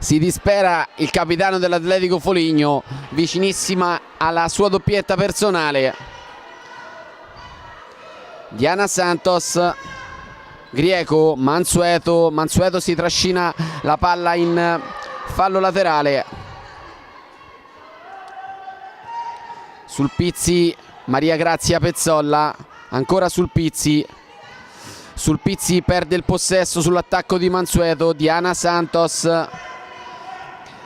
Si dispera il capitano dell'Atletico Foligno, vicinissima alla sua doppietta personale. Diana Santos, Grieco, Mansueto si trascina la palla in fallo laterale. Sulpizzi, Maria Grazia Pezzolla, ancora Sulpizzi perde il possesso sull'attacco di Mansueto. Diana Santos,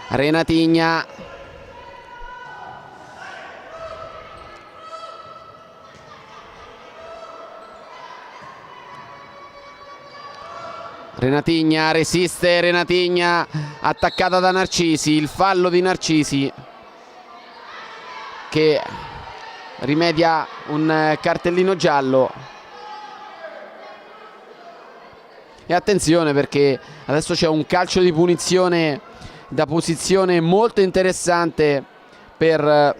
Renatigna, Renatigna resiste, Renatigna attaccata da Narcisi, il fallo di Narcisi che rimedia un cartellino giallo. E attenzione perché adesso c'è un calcio di punizione da posizione molto interessante per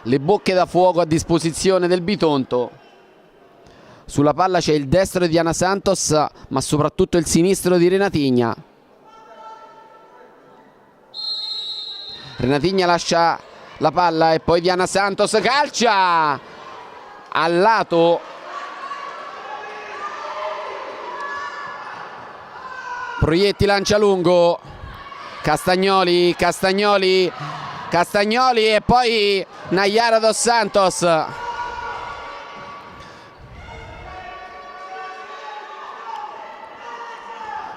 le bocche da fuoco a disposizione del Bitonto. Sulla palla c'è il destro di Diana Santos, ma soprattutto il sinistro di Renatigna. Renatigna lascia la palla e poi Diana Santos calcia al lato. Proietti lancia lungo. Castagnoli e poi Nayara dos Santos.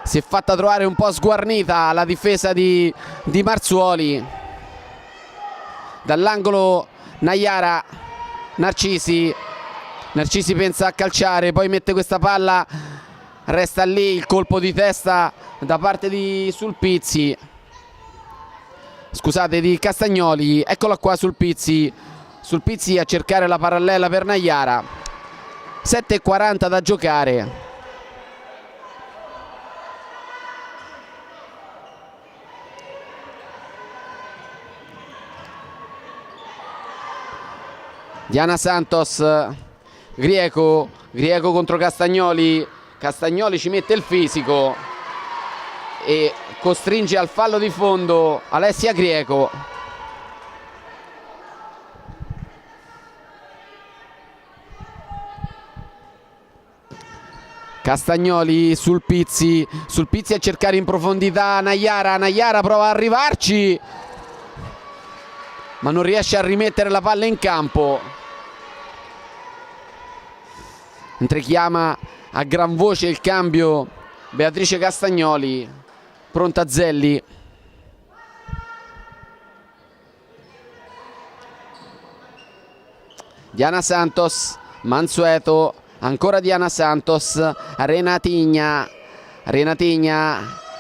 Si è fatta trovare un po' sguarnita la difesa di Marzuoli. Dall'angolo Nayara, Narcisi pensa a calciare, poi mette questa palla, resta lì il colpo di testa da parte di di Castagnoli. Eccola qua Sulpizzi a cercare la parallela per Nayara. 7:40 da giocare. Diana Santos, Grieco contro Castagnoli. Castagnoli ci mette il fisico e costringe al fallo di fondo Alessia Grieco. Castagnoli, Sulpizzi a cercare in profondità Nayara prova a arrivarci ma non riesce a rimettere la palla in campo. Mentre chiama a gran voce il cambio Beatrice Castagnoli, pronta Zelli. Diana Santos, Mansueto, ancora Diana Santos, Renatigna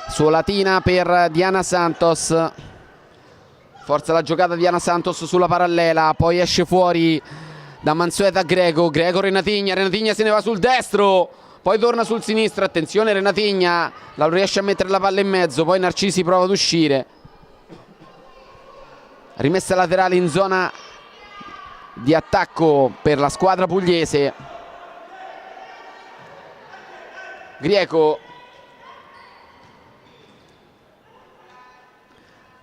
su Latina per Diana Santos. Forza la giocata Diana Santos sulla parallela, poi esce fuori da Mansueto a Greco Renatigna se ne va sul destro, poi torna sul sinistro, attenzione Renatigna, la riesce a mettere la palla in mezzo, poi Narcisi prova ad uscire. Rimessa laterale in zona di attacco per la squadra pugliese. Grieco,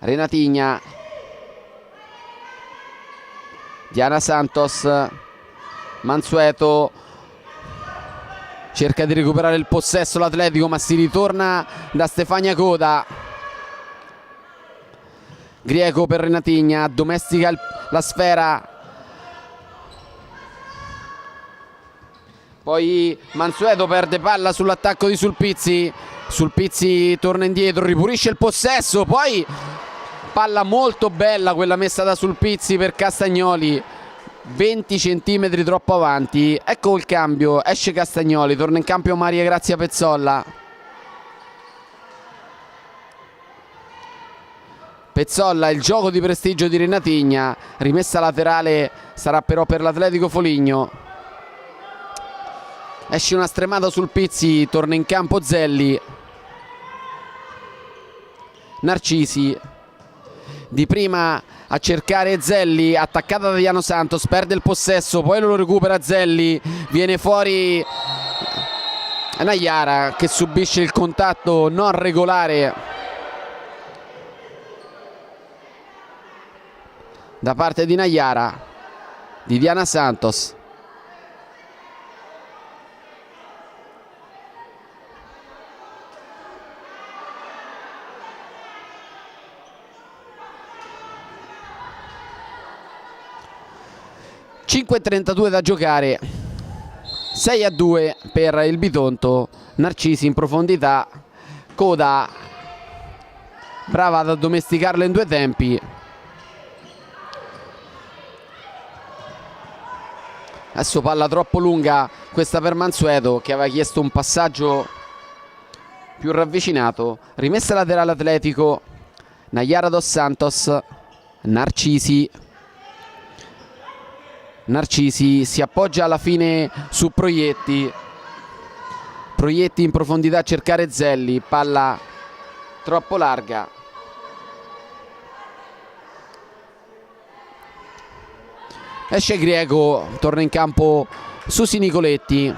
Renatigna, Diana Santos, Mansueto cerca di recuperare il possesso l'Atletico, ma si ritorna da Stefania Coda. Grieco per Renatigna, domestica la sfera, poi Mansueto perde palla sull'attacco di Sulpizzi torna indietro, ripulisce il possesso, poi palla molto bella quella messa da Sulpizzi per Castagnoli, 20 centimetri troppo avanti. Ecco il cambio, esce Castagnoli, torna in campo Maria Grazia Pezzolla. Il gioco di prestigio di Renatigna, rimessa laterale sarà però per l'Atletico Foligno. Esce una stremata Sulpizzi, torna in campo Zelli. Narcisi di prima a cercare Zelli, attaccata da Diana Santos, perde il possesso, poi lo recupera Zelli, viene fuori Nayara che subisce il contatto non regolare da parte di Nayara, di Diana Santos. (5:32 da giocare), 6-2 per il Bitonto. Narcisi in profondità, Coda brava ad addomesticarla in due tempi. Adesso palla troppo lunga questa per Mansueto che aveva chiesto un passaggio più ravvicinato. Rimessa laterale Atletico, Nayara dos Santos, Narcisi si appoggia alla fine su Proietti in profondità a cercare Zelli, palla troppo larga. Esce Griego, torna in campo Susi Nicoletti,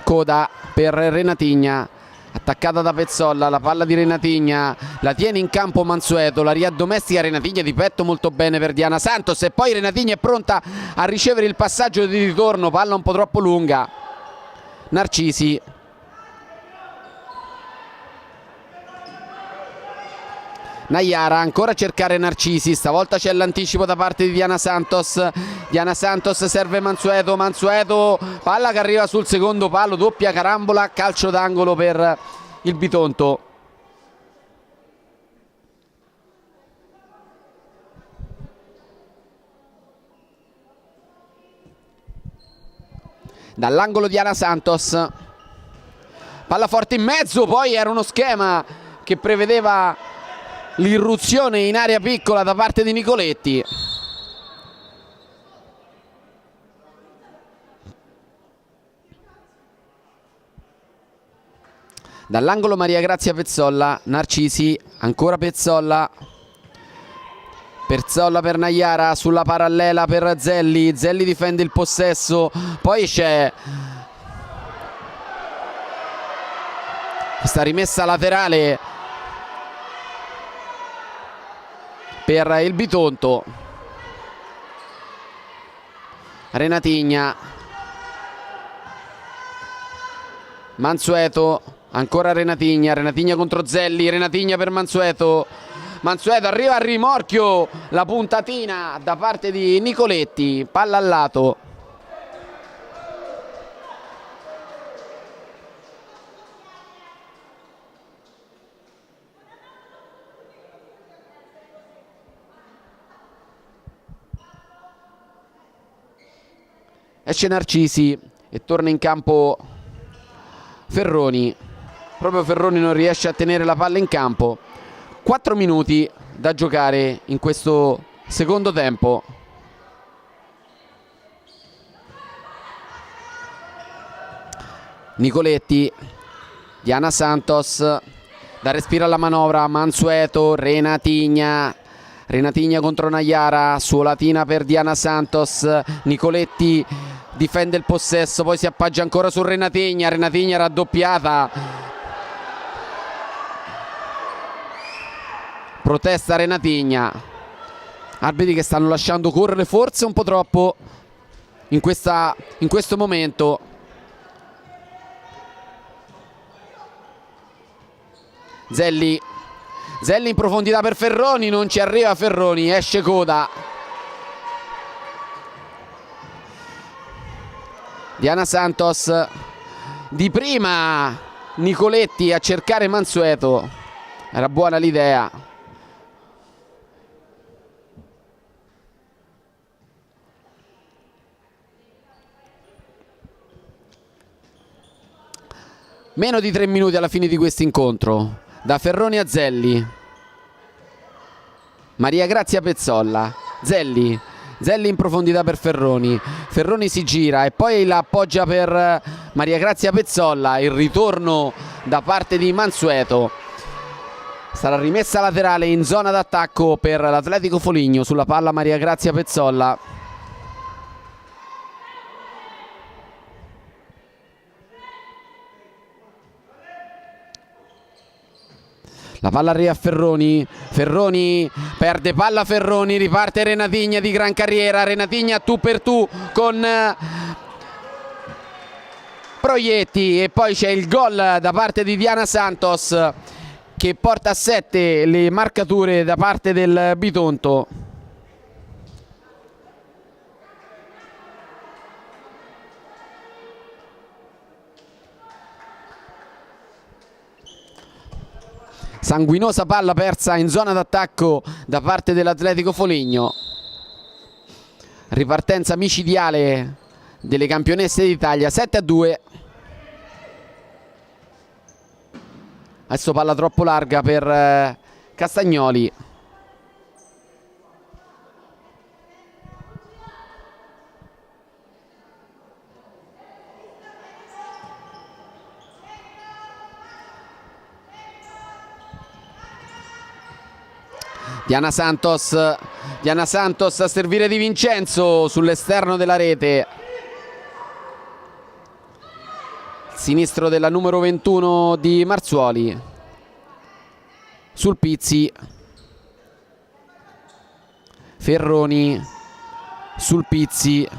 coda per Renatigna, attaccata da Pezzolla, la palla di Renatigna, la tiene in campo Mansueto, la riaddomestica Renatigna di petto molto bene per Diana Santos e poi Renatigna è pronta a ricevere il passaggio di ritorno, palla un po' troppo lunga. Narcisi, Nayara ancora a cercare Narcisi, stavolta c'è l'anticipo da parte di Diana Santos. Diana Santos serve Mansueto, palla che arriva sul secondo palo, doppia carambola, calcio d'angolo per il Bitonto. Dall'angolo Diana Santos, palla forte in mezzo, poi era uno schema che prevedeva l'irruzione in area piccola da parte di Nicoletti. Dall'angolo Maria Grazia Pezzolla, Narcisi, ancora Pezzolla per Nayara, sulla parallela per Zelli difende il possesso, poi c'è questa rimessa laterale per il Bitonto. Renatigna, Mansueto, ancora Renatigna contro Zelli, Renatigna per Mansueto arriva al rimorchio, la puntatina da parte di Nicoletti, palla al lato. Esce Narcisi e torna in campo Ferroni. Proprio Ferroni non riesce a tenere la palla in campo. 4 minuti da giocare in questo secondo tempo. Nicoletti, Diana Santos, da respiro alla manovra, Mansueto, Renatigna contro Nayara, suolatina per Diana Santos, Nicoletti difende il possesso, poi si appoggia ancora su Renatigna raddoppiata, protesta Renatigna, arbitri che stanno lasciando correre forse un po' troppo in questo momento. Zelli in profondità per Ferroni, non ci arriva Ferroni, esce coda. Diana Santos, di prima Nicoletti a cercare Mansueto, era buona l'idea. Meno di 3 minuti alla fine di questo incontro. Da Ferroni a Zelli, Maria Grazia Pezzolla, Zelli in profondità per Ferroni si gira e poi la appoggia per Maria Grazia Pezzolla, il ritorno da parte di Mansueto, sarà rimessa laterale in zona d'attacco per l'Atletico Foligno, sulla palla Maria Grazia Pezzolla. La palla arriva a Ferroni perde palla, Ferroni, riparte Renatigna di gran carriera, Renatigna tu per tu con Proietti e poi c'è il gol da parte di Diana Santos che porta a 7 le marcature da parte del Bitonto. Sanguinosa palla persa in zona d'attacco da parte dell'Atletico Foligno. Ripartenza micidiale delle campionesse d'Italia, 7-2. Adesso palla troppo larga per Castagnoli. Diana Santos a servire Di Vincenzo sull'esterno della rete. Sinistro della numero 21 di Marzuoli. Sul Pizzi. Ferroni sul Pizzi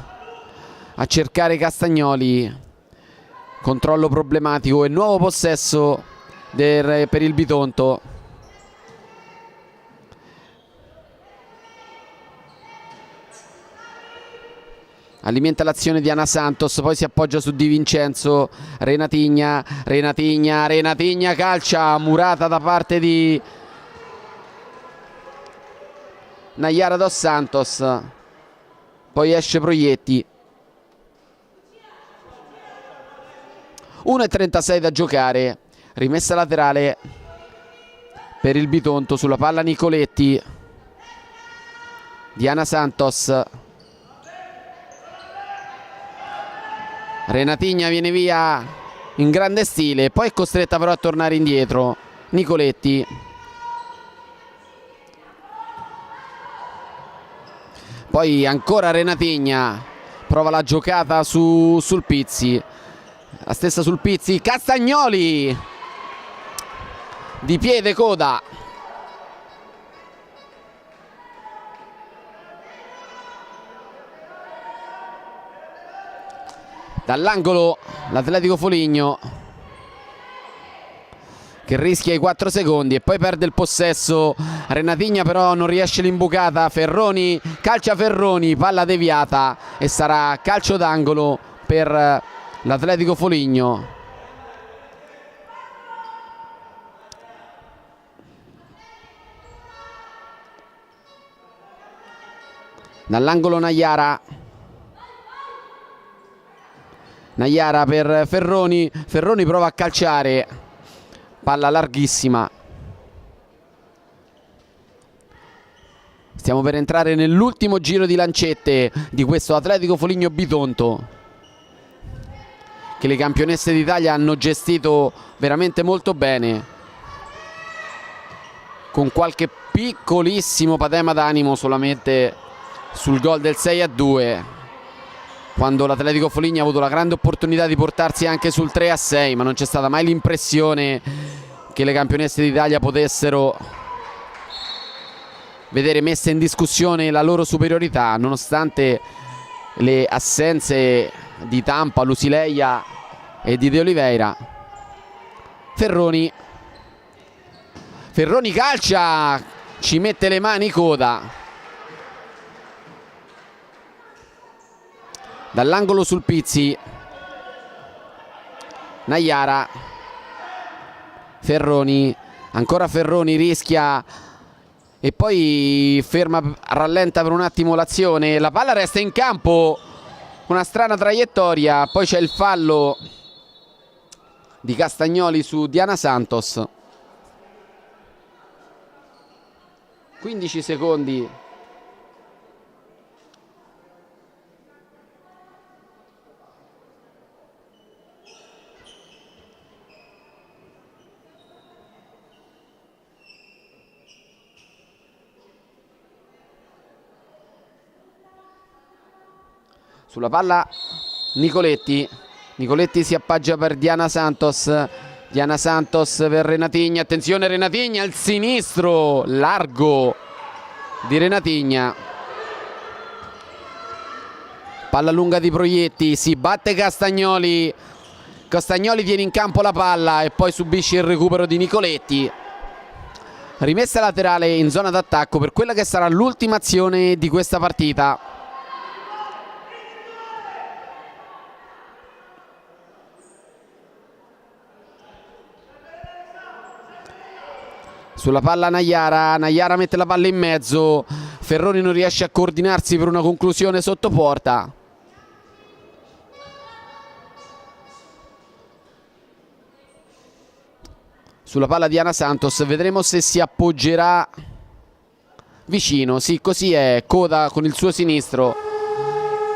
a cercare Castagnoli. Controllo problematico e nuovo possesso per il Bitonto. Alimenta l'azione Diana Santos, poi si appoggia su Di Vincenzo. Renatigna calcia, murata da parte di Nayara dos Santos. Poi esce Proietti. 1:36 da giocare. Rimessa laterale per il Bitonto sulla palla Nicoletti. Diana Santos. Renatigna viene via in grande stile, poi è costretta però a tornare indietro. Nicoletti. Poi ancora Renatigna, prova la giocata sul Pizzi. La stessa sul Pizzi. Castagnoli di piede coda. Dall'angolo l'Atletico Foligno che rischia i 4 secondi e poi perde il possesso. Renatigna però non riesce l'imbucata. Ferroni, calcia Ferroni, palla deviata e sarà calcio d'angolo per l'Atletico Foligno. Dall'angolo Nayara per Ferroni. Ferroni prova a calciare, palla larghissima. Stiamo per entrare nell'ultimo giro di lancette di questo Atletico Foligno Bitonto, che le campionesse d'Italia hanno gestito veramente molto bene, con qualche piccolissimo patema d'animo solamente sul gol del 6-2, quando l'Atletico Foligno ha avuto la grande opportunità di portarsi anche sul 3-6, ma non c'è stata mai l'impressione che le campionesse d'Italia potessero vedere messa in discussione la loro superiorità, nonostante le assenze di Tampa, Lusileia e di De Oliveira. Ferroni calcia, ci mette le mani coda. Dall'angolo sul Pizzi. Nayara. Ferroni, ancora Ferroni, rischia e poi ferma, rallenta per un attimo l'azione. La palla resta in campo, una strana traiettoria. Poi c'è il fallo di Castagnoli su Diana Santos. 15 secondi sulla palla. Nicoletti si appoggia per Diana Santos. Diana Santos per Renatigna. Attenzione Renatigna, il sinistro largo di Renatigna. Palla lunga di Proietti, si batte Castagnoli. Castagnoli tiene in campo la palla e poi subisce il recupero di Nicoletti. Rimessa laterale in zona d'attacco per quella che sarà l'ultima azione di questa partita. Sulla palla Nayara mette la palla in mezzo. Ferroni non riesce a coordinarsi per una conclusione sotto porta. sulla palla di Ana Santos, vedremo se si appoggerà vicino. Sì, così è. Coda con il suo sinistro.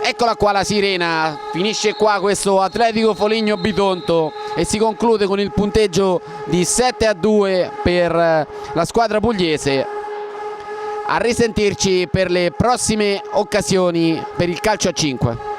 Eccola qua la sirena, finisce qua questo Atletico Foligno Bitonto e si conclude con il punteggio di 7-2 per la squadra pugliese. A risentirci per le prossime occasioni per il calcio a 5.